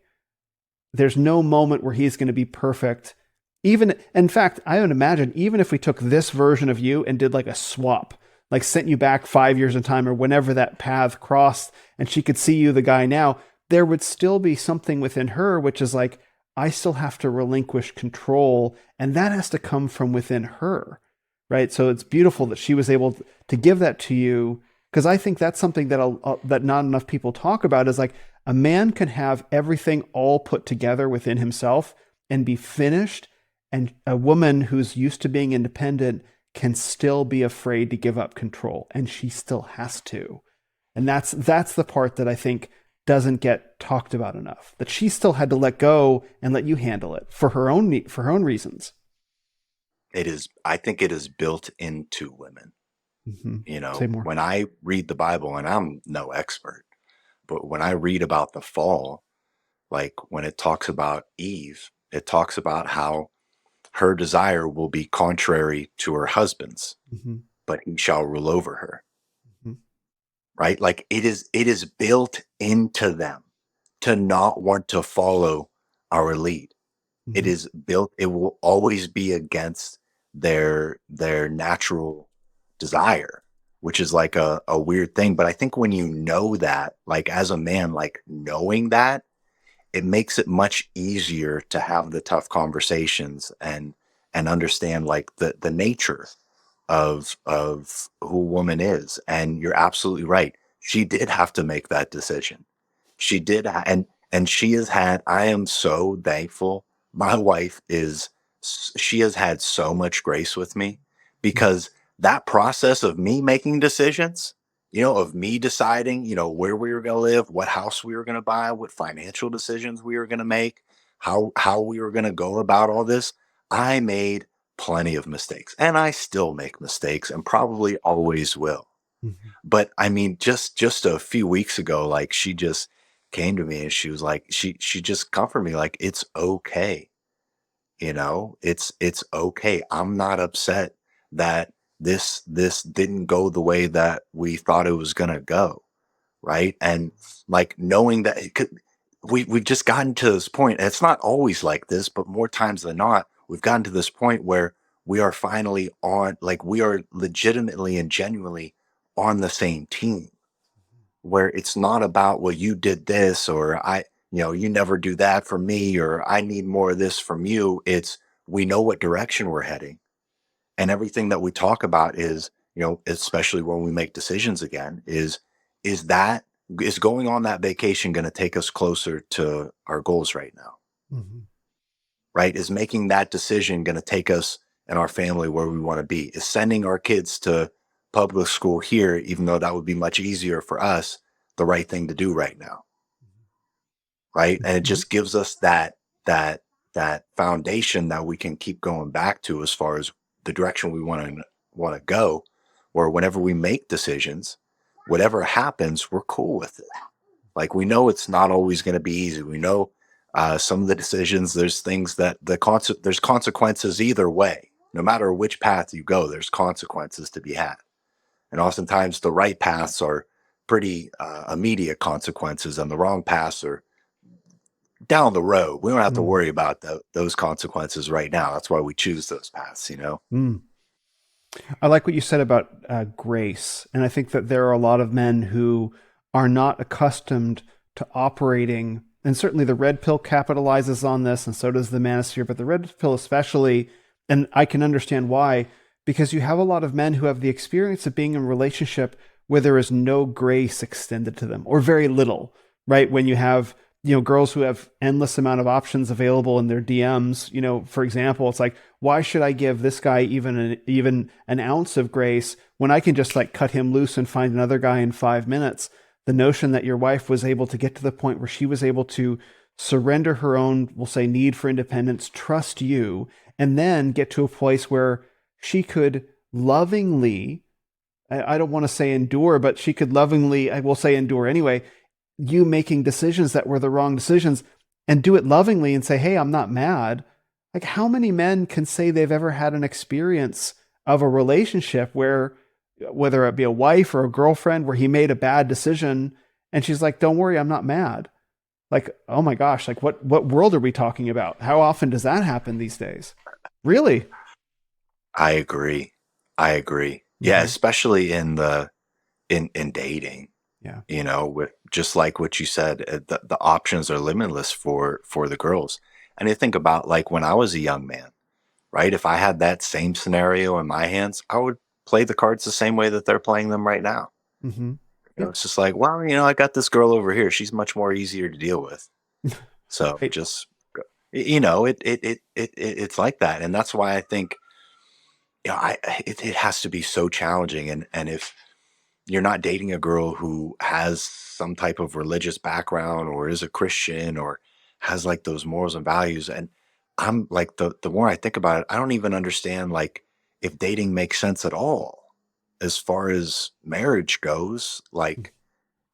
Speaker 2: there's no moment where he's going to be perfect. Even, in fact, I would imagine even if we took this version of you and did like a swap, like sent you back 5 years in time or whenever that path crossed and she could see you, the guy now, there would still be something within her, which is like, I still have to relinquish control. And that has to come from within her. Right. So it's beautiful that she was able to give that to you. Because I think that's something that not enough people talk about is like a man can have everything all put together within himself and be finished. And a woman who's used to being independent can still be afraid to give up control. And she still has to. And that's the part that I think doesn't get talked about enough, that she still had to let go and let you handle it for her own reasons.
Speaker 1: I think it is built into women.
Speaker 2: Hmm.
Speaker 1: You
Speaker 2: Say
Speaker 1: know,
Speaker 2: more.
Speaker 1: when I read the Bible, and I'm no expert, but when I read about the fall, like when it talks about Eve, it talks about how her desire will be contrary to her husband's,
Speaker 2: Hmm.
Speaker 1: but he shall rule over her,
Speaker 2: Hmm.
Speaker 1: right? Like it is built into them to not want to follow our lead. It
Speaker 2: Hmm.
Speaker 1: is built, it will always be against their natural desire, which is like a weird thing. But I think when you know that, like as a man, like knowing that, it makes it much easier to have the tough conversations and understand like the nature of who a woman is. And you're absolutely right. She did have to make that decision. She did, and she has had. I am so thankful. My wife is. She has had so much grace with me because that process of me making decisions, of me deciding, where we were going to live, what house we were going to buy, what financial decisions we were going to make, how we were going to go about all this. I made plenty of mistakes, and I still make mistakes, and probably always will.
Speaker 2: Hmm.
Speaker 1: But I mean, just a few weeks ago, like she just came to me and she was like, she just comforted me like it's okay, it's okay. I'm not upset that this didn't go the way that we thought it was gonna go, right? And like knowing that we've just gotten to this point. And it's not always like this, but more times than not, we've gotten to this point where we are finally on, like we are legitimately and genuinely on the same team, where it's not about, well, you did this, or you never do that for me, or I need more of this from you. It's, we know what direction we're heading. And everything that we talk about is, especially when we make decisions again, is that, is going on that vacation going to take us closer to our goals right now?
Speaker 2: Hmm.
Speaker 1: Right? Is making that decision going to take us and our family where we want to be? Is sending our kids to public school here, even though that would be much easier for us, the right thing to do right now? Right? And it
Speaker 2: Hmm.
Speaker 1: just gives us that foundation that we can keep going back to as far as the direction we want to go, where whenever we make decisions, whatever happens, we're cool with it. Like we know it's not always going to be easy. We know some of the decisions, there's things that there's consequences either way. No matter which path you go, there's consequences to be had. And oftentimes the right paths are pretty immediate consequences, and the wrong paths are down the road. We don't have to
Speaker 2: Hmm.
Speaker 1: worry about those consequences right now. That's why we choose those paths.
Speaker 2: Mm. I like what you said about grace. And I think that there are a lot of men who are not accustomed to operating. And certainly the red pill capitalizes on this, and so does the manosphere, but the red pill especially. And I can understand why, because you have a lot of men who have the experience of being in a relationship where there is no grace extended to them, or very little, right? When you have girls who have endless amount of options available in their DMs. For example, it's like, why should I give this guy even an ounce of grace when I can just like cut him loose and find another guy in 5 minutes? The notion that your wife was able to get to the point where she was able to surrender her own, we'll say, need for independence, trust you, and then get to a place where she could lovingly, I don't want to say endure, but she could lovingly, I will say endure anyway, you making decisions that were the wrong decisions, and do it lovingly and say, hey, I'm not mad. Like, how many men can say they've ever had an experience of a relationship where, whether it be a wife or a girlfriend, where he made a bad decision and she's like, don't worry, I'm not mad? Like, oh my gosh, like what world are we talking about? How often does that happen these days? Really?
Speaker 1: I agree. I agree. Yeah,
Speaker 2: Mm-hmm.
Speaker 1: especially in dating.
Speaker 2: Yeah.
Speaker 1: With just like what you said, the options are limitless for the girls. And I think about like when I was a young man, right? If I had that same scenario in my hands, I would play the cards the same way that they're playing them right now.
Speaker 2: Mm-hmm. Yeah.
Speaker 1: It's just like, well, I got this girl over here. She's much more easier to deal with. So
Speaker 2: Right.
Speaker 1: just, it's like that. And that's why I think, it has to be so challenging. And if you're not dating a girl who has some type of religious background or is a Christian or has like those morals and values, and I'm like, the more I think about it, I don't even understand like if dating makes sense at all as far as marriage goes. Like,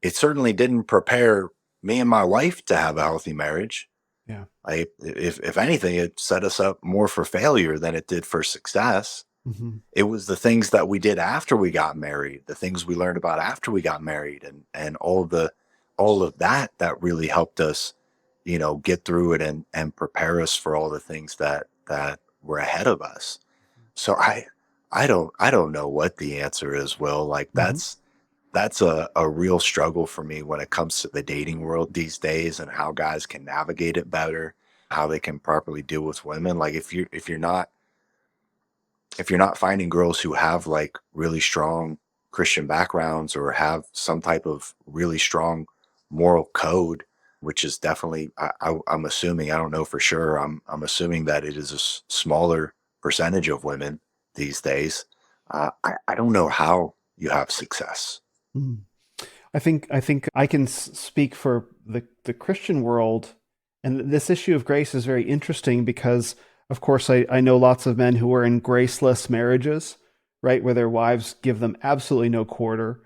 Speaker 1: it certainly didn't prepare me and my wife to have a healthy marriage.
Speaker 2: Yeah.
Speaker 1: If anything, it set us up more for failure than it did for success.
Speaker 2: Hmm.
Speaker 1: It was the things that we did after we got married, the things we learned about after we got married, and all of that that really helped us, get through it and prepare us for all the things that were ahead of us. So I don't know what the answer is, Will. Like,
Speaker 2: Hmm.
Speaker 1: that's a real struggle for me when it comes to the dating world these days, and how guys can navigate it better, how they can properly deal with women. Like, if you're not finding girls who have like really strong Christian backgrounds or have some type of really strong moral code, which is definitely, I'm assuming, I don't know for sure, I'm assuming that it is a smaller percentage of women these days. I don't know how you have success.
Speaker 2: I think I can speak for the Christian world, and this issue of grace is very interesting because, of course, I know lots of men who are in graceless marriages, right, where their wives give them absolutely no quarter,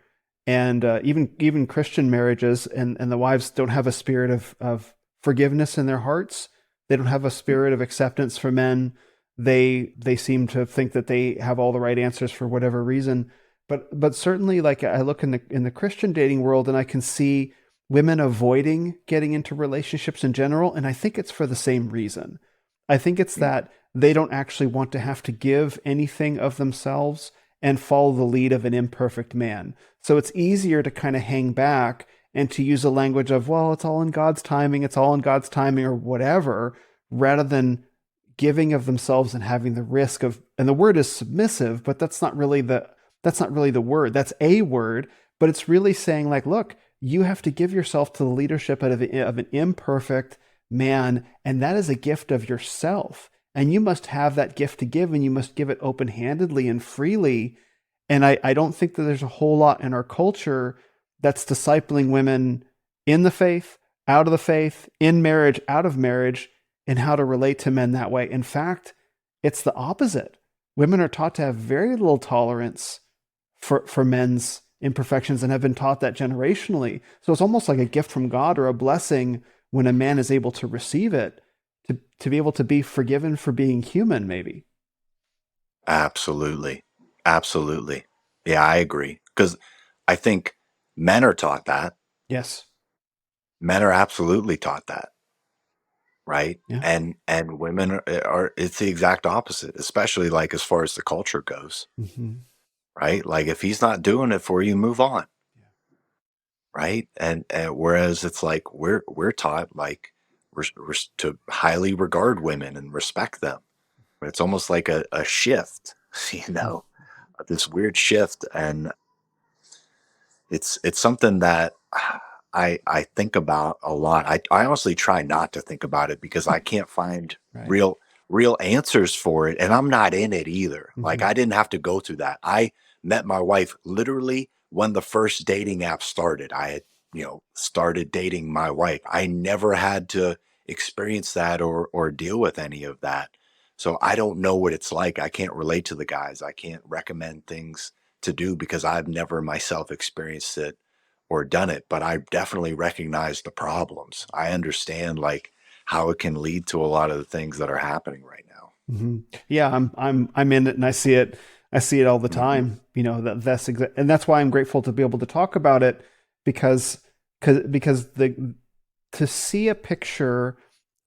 Speaker 2: and even Christian marriages, and the wives don't have a spirit of forgiveness in their hearts. They don't have a spirit of acceptance for men. They seem to think that they have all the right answers for whatever reason. But certainly, like, I look in the Christian dating world, and I can see women avoiding getting into relationships in general, and I think it's for the same reason. I think it's that they don't actually want to have to give anything of themselves and follow the lead of an imperfect man. So it's easier to kind of hang back and to use a language of, well, it's all in God's timing, it's all in God's timing, or whatever, rather than giving of themselves and having the risk of, and the word is submissive, but that's not really the word. That's a word, but it's really saying, like, look, you have to give yourself to the leadership of an imperfect man, and that is a gift of yourself. And you must have that gift to give, and you must give it open handedly and freely. And I don't think that there's a whole lot in our culture that's discipling women in the faith, out of the faith, in marriage, out of marriage, and how to relate to men that way. In fact, it's the opposite. Women are taught to have very little tolerance for men's imperfections and have been taught that generationally. So it's almost like a gift from God or a blessing when a man is able to receive it, to be able to be forgiven for being human, maybe.
Speaker 1: Absolutely. Absolutely. Yeah, I agree. Because I think men are taught that.
Speaker 2: Yes.
Speaker 1: Men are absolutely taught that, right?
Speaker 2: Yeah.
Speaker 1: And women are it's the exact opposite, especially like as far as the culture goes,
Speaker 2: Hmm.
Speaker 1: right? Like, if he's not doing it for you, move on, right? And whereas it's like we're taught like we're to highly regard women and respect them. It's almost like a shift, you know, this weird shift. And it's something that I think about a lot. I honestly try not to think about it because I can't find
Speaker 2: Right.
Speaker 1: real answers for it, and I'm not in it either. Like,
Speaker 2: Hmm.
Speaker 1: I didn't have to go through that. I met my wife literally when the first dating app started. I had, started dating my wife. I never had to experience that or deal with any of that. So I don't know what it's like. I can't relate to the guys. I can't recommend things to do because I've never myself experienced it or done it, but I definitely recognize the problems. I understand like how it can lead to a lot of the things that are happening right now.
Speaker 2: Hmm. Yeah, I'm in it, and I see it. I see it all the
Speaker 1: Mhm.
Speaker 2: time. And that's why I'm grateful to be able to talk about it, because because the to see a picture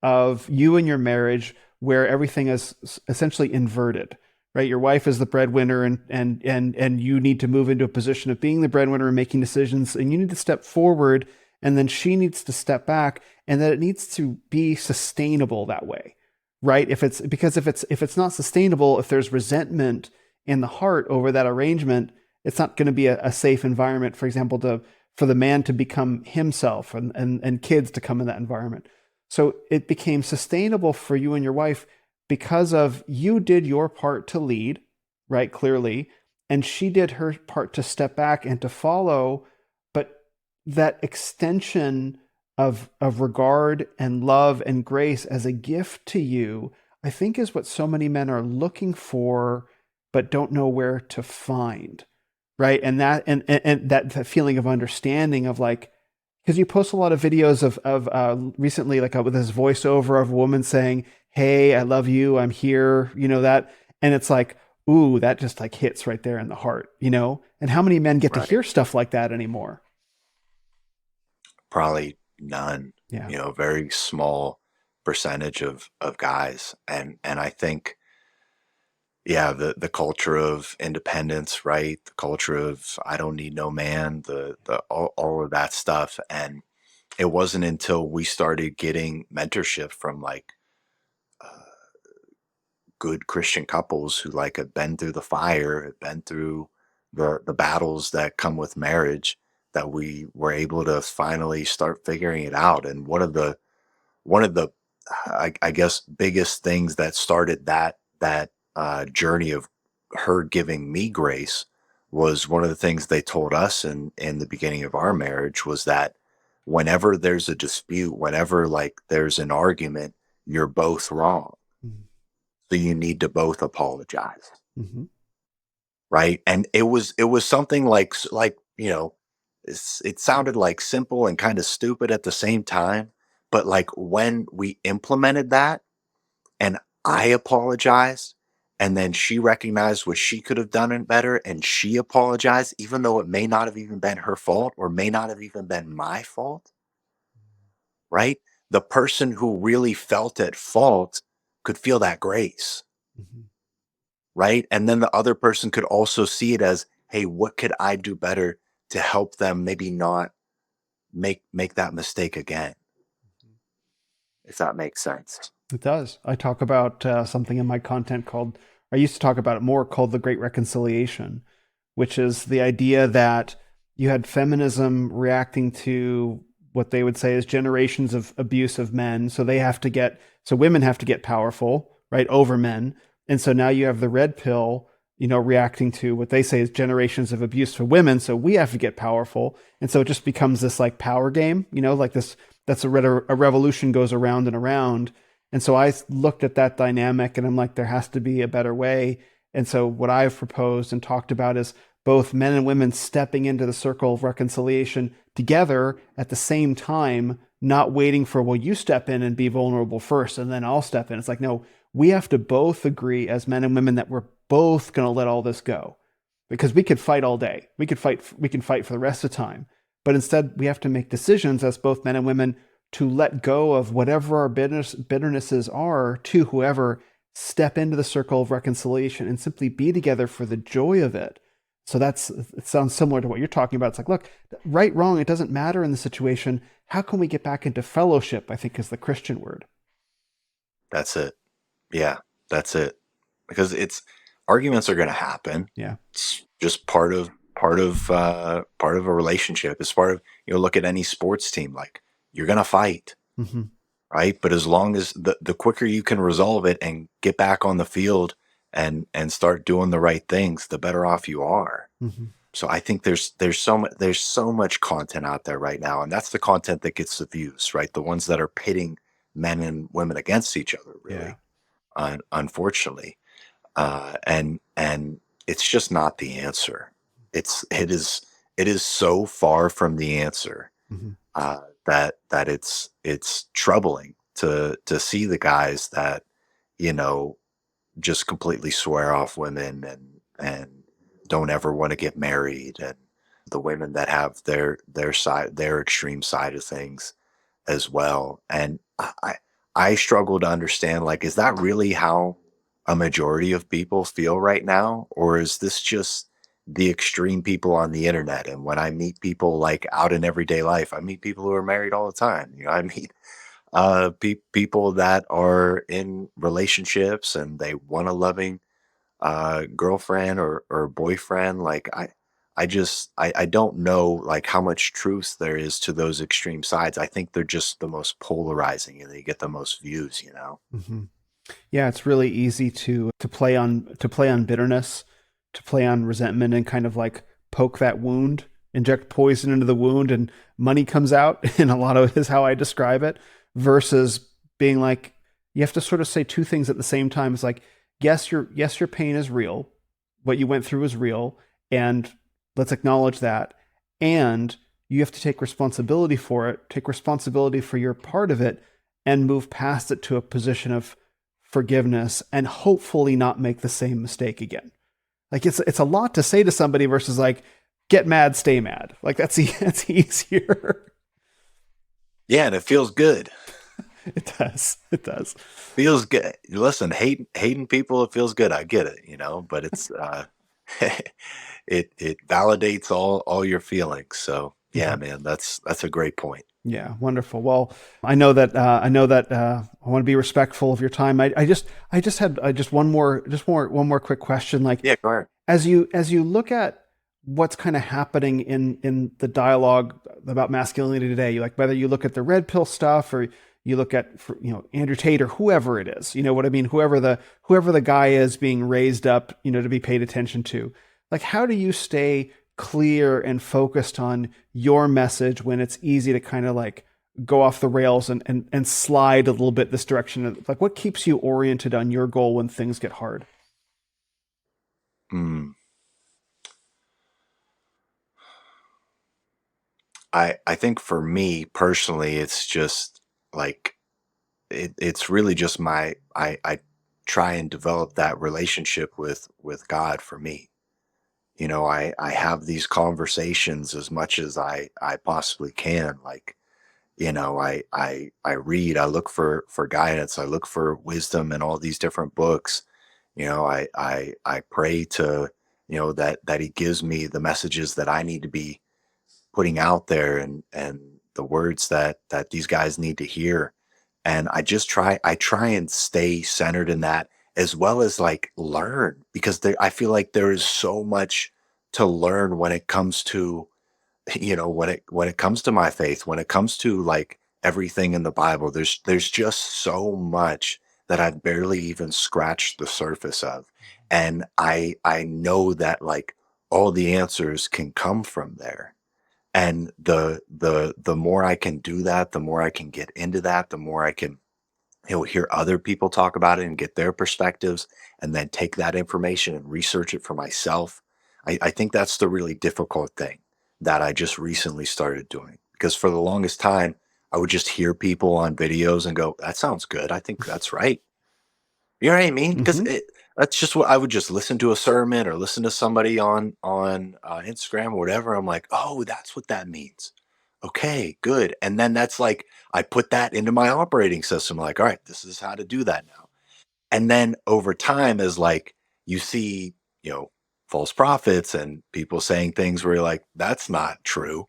Speaker 2: of you and your marriage where everything is essentially inverted, right? Your wife is the breadwinner, and you need to move into a position of being the breadwinner and making decisions, and you need to step forward, and then she needs to step back, and that it needs to be sustainable that way, right? If it's not sustainable, if there's resentment in the heart over that arrangement, it's not going to be a safe environment, for example, to for the man to become himself, and kids to come in that environment. So it became sustainable for you and your wife because of you did your part to lead, right? Clearly. And she did her part to step back and to follow. But that extension of regard and love and grace as a gift to you I think is what so many men are looking for, but don't know where to find. Right. And that feeling of understanding of like, because you post a lot of videos of recently, like with this voiceover of a woman saying, "Hey, I love you. I'm here." That, and it's like, ooh, that just like hits right there in the heart. And how many men get to
Speaker 1: Right.
Speaker 2: hear stuff like that anymore?
Speaker 1: Probably none.
Speaker 2: Yeah.
Speaker 1: Very small percentage of guys, and I think, yeah, the culture of independence, right? The culture of I don't need no man, the all of that stuff. And it wasn't until we started getting mentorship from like uh, good Christian couples who like had been through the fire, had been through the battles that come with marriage, that we were able to finally start figuring it out. And one of the I guess biggest things that started that journey of her giving me grace was one of the things they told us in the beginning of our marriage was that whenever there's a dispute, whenever like there's an argument, you're both wrong. So you need to both apologize.
Speaker 2: Mm-hmm.
Speaker 1: Right. And it was something like, it sounded like simple and kind of stupid at the same time. But like when we implemented that and I apologized, and then she recognized what she could have done it better and she apologized, even though it may not have even been her fault or may not have even been my fault, right? The person who really felt at fault could feel that grace,
Speaker 2: Mm-hmm.
Speaker 1: right? And then the other person could also see it as, hey, what could I do better to help them maybe not make that mistake again, if that makes sense.
Speaker 2: It does. I talk about something in my content I used to talk about it more, called the Great Reconciliation, which is the idea that you had feminism reacting to what they would say is generations of abuse of men. So women have to get powerful, right, over men. And so now you have the red pill, reacting to what they say is generations of abuse for women. So we have to get powerful. And so it just becomes this like power game, like this, that's a revolution goes around and around. And so I looked at that dynamic and I'm like, there has to be a better way. And so what I've proposed and talked about is both men and women stepping into the circle of reconciliation together at the same time, not waiting for, well, you step in and be vulnerable first and then I'll step in. It's like, no, we have to both agree as men and women that we're both going to let all this go, because we could fight all day. We can fight for the rest of the time. But instead, we have to make decisions as both men and women to let go of whatever our bitternesses are to whoever, step into the circle of reconciliation and simply be together for the joy of it. So it sounds similar to what you're talking about. It's like, look, right, wrong, it doesn't matter in the situation. How can we get back into fellowship? I think is the Christian word.
Speaker 1: That's it. Yeah, that's it. Because it's arguments are going to happen.
Speaker 2: Yeah.
Speaker 1: It's just part of a relationship. It's part of, look at any sports team. Like you're going to fight,
Speaker 2: Mm-hmm.
Speaker 1: right? But as long as the quicker you can resolve it and get back on the field and start doing the right things, the better off you are.
Speaker 2: Mm-hmm.
Speaker 1: So I think there's so much content out there right now, and that's the content that gets the views, right? The ones that are pitting men and women against each other,
Speaker 2: Yeah.
Speaker 1: really, unfortunately, and it's just not the answer. It is so far from the answer,
Speaker 2: Mm-hmm.
Speaker 1: that it's troubling to see the guys that you know just completely swear off women and don't ever want to get married, and the women that have their side, their extreme side of things as well. And I struggle to understand, like, is that really how a majority of people feel right now, or is this just the extreme people on the internet? And when I meet people like out in everyday life, I meet people who are married all the time. I meet people that are in relationships and they want a loving girlfriend or boyfriend. Like I don't know like how much truth there is to those extreme sides. I think they're just the most polarizing and they get the most views.
Speaker 2: Mm-hmm. Yeah, it's really easy to play on bitterness, to play on resentment, and kind of like poke that wound, inject poison into the wound, and money comes out. And a lot of it is how I describe it, versus being like, you have to sort of say two things at the same time. It's like, yes, your pain is real. What you went through is real. And let's acknowledge that. And you have to take responsibility for it, take responsibility for your part of it, and move past it to a position of forgiveness and hopefully not make the same mistake again. Like it's a lot to say to somebody versus like get mad, stay mad. Like that's easier.
Speaker 1: Yeah, and it feels good.
Speaker 2: It does. It does.
Speaker 1: Feels good. Listen, hating people, it feels good. I get it, but it's it validates all your feelings. So yeah,
Speaker 2: Mhm.
Speaker 1: man, that's a great point.
Speaker 2: Yeah, wonderful. Well, I know that I want to be respectful of your time. I just had just one more quick question. Like
Speaker 1: Yeah, go ahead.
Speaker 2: as you look at what's kind of happening in the dialogue about masculinity today, like whether you look at the red pill stuff or you look at Andrew Tate or whoever it is, you know what I mean, whoever the guy is being raised up, to be paid attention to. Like, how do you stay clear and focused on your message when it's easy to kind of like go off the rails and slide a little bit this direction? Like, what keeps you oriented on your goal when things get hard?
Speaker 1: Mm. I think for me personally, it's just like it's really just I try and develop that relationship with God for me. I have these conversations as much as I possibly can. Like, I read, I look for guidance, I look for wisdom in all these different books. I pray to, that he gives me the messages that I need to be putting out there, and the words that these guys need to hear. And I try and stay centered in that, as well as like learn, because I feel like there is so much to learn when it comes to, when it comes to my faith, when it comes to like everything in the Bible. There's just so much that I've barely even scratched the surface of. And I know that like all the answers can come from there. And the more I can do that, the more I can get into that, the more I can, hear other people talk about it and get their perspectives, and then take that information and research it for myself. I think that's the really difficult thing that I just recently started doing, because for the longest time I would just hear people on videos and go, that sounds good, I think that's right. You know what I mean? Because
Speaker 2: Hmm.
Speaker 1: that's just what I would just listen to, a sermon or listen to somebody on Instagram or whatever. I'm like, oh, that's what that means. Okay, good. And then that's like I put that into my operating system. Like, all right, this is how to do that now. And then over time, as like you see, false prophets and people saying things where you're like, that's not true.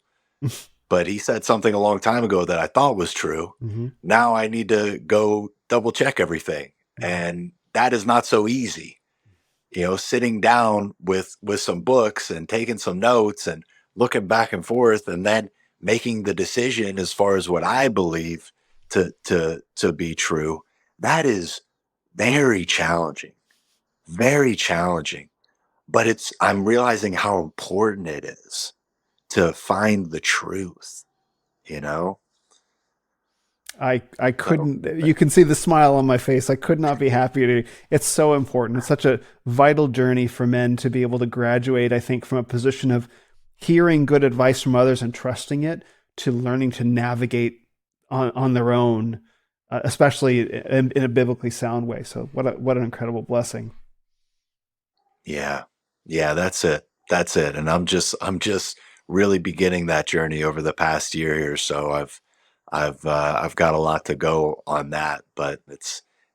Speaker 1: But he said something a long time ago that I thought was true.
Speaker 2: Hmm.
Speaker 1: Now I need to go double check everything. And that is not so easy. Sitting down with some books and taking some notes and looking back and forth, and then making the decision as far as what I believe to be true. That is very challenging. Very challenging. But I'm realizing how important it is to find the truth, you know?
Speaker 2: I
Speaker 1: So
Speaker 2: couldn't, you can see the smile on my face. I could not be happier. It's so important. It's such a vital journey for men to be able to graduate, I think, from a position of hearing good advice from others and trusting it to learning to navigate on their own, especially in a biblically sound way. So what an incredible blessing.
Speaker 1: yeah. Yeah, that's it. That's it. And I'm just really beginning that journey over the past year here. So I've got a lot to go on that, but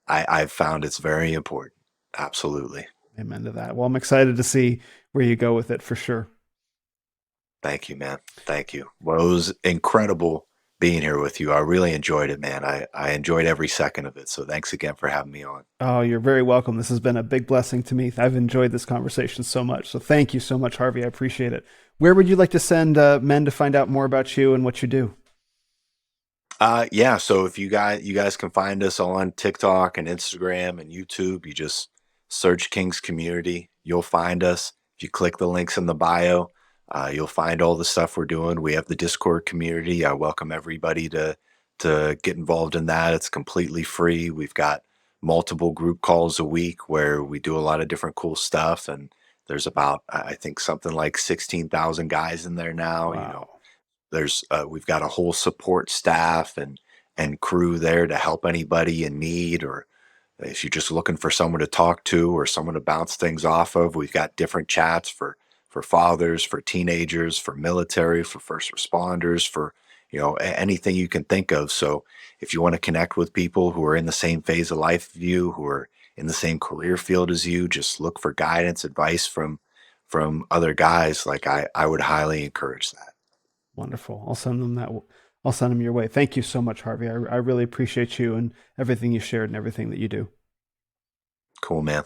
Speaker 1: I've found it's very important. Absolutely.
Speaker 2: Amen to that. Well, I'm excited to see where you go with it for sure.
Speaker 1: Thank you, man. Thank you. Well, it was incredible being here with you. I really enjoyed it, man. I enjoyed every second of it. So thanks again for having me on.
Speaker 2: Oh, you're very welcome. This has been a big blessing to me. I've enjoyed this conversation so much. So thank you so much, Harvey. I appreciate it. Where would you like to send men to find out more about you and what you do?
Speaker 1: Yeah. So if you guys can find us on TikTok and Instagram and YouTube. You just search King's Community. You'll find us. If you click the links in the bio, you'll find all the stuff we're doing. We have the Discord community. I welcome everybody to get involved in that. It's completely free. We've got multiple group calls a week where we do a lot of different cool stuff. And there's about, I think, something like 16,000 guys in there now.
Speaker 2: Wow.
Speaker 1: There's we've got a whole support staff and crew there to help anybody in need, or if you're just looking for someone to talk to or someone to bounce things off of. We've got different chats for fathers, for teenagers, for military, for first responders, for anything you can think of. So if you want to connect with people who are in the same phase of life as you, who are in the same career field as you, just look for guidance, advice from other guys. Like I would highly encourage that.
Speaker 2: Wonderful. I'll send them that. I'll send them your way. Thank you so much, Harvey. I really appreciate you and everything you shared and everything that you do.
Speaker 1: Cool, man.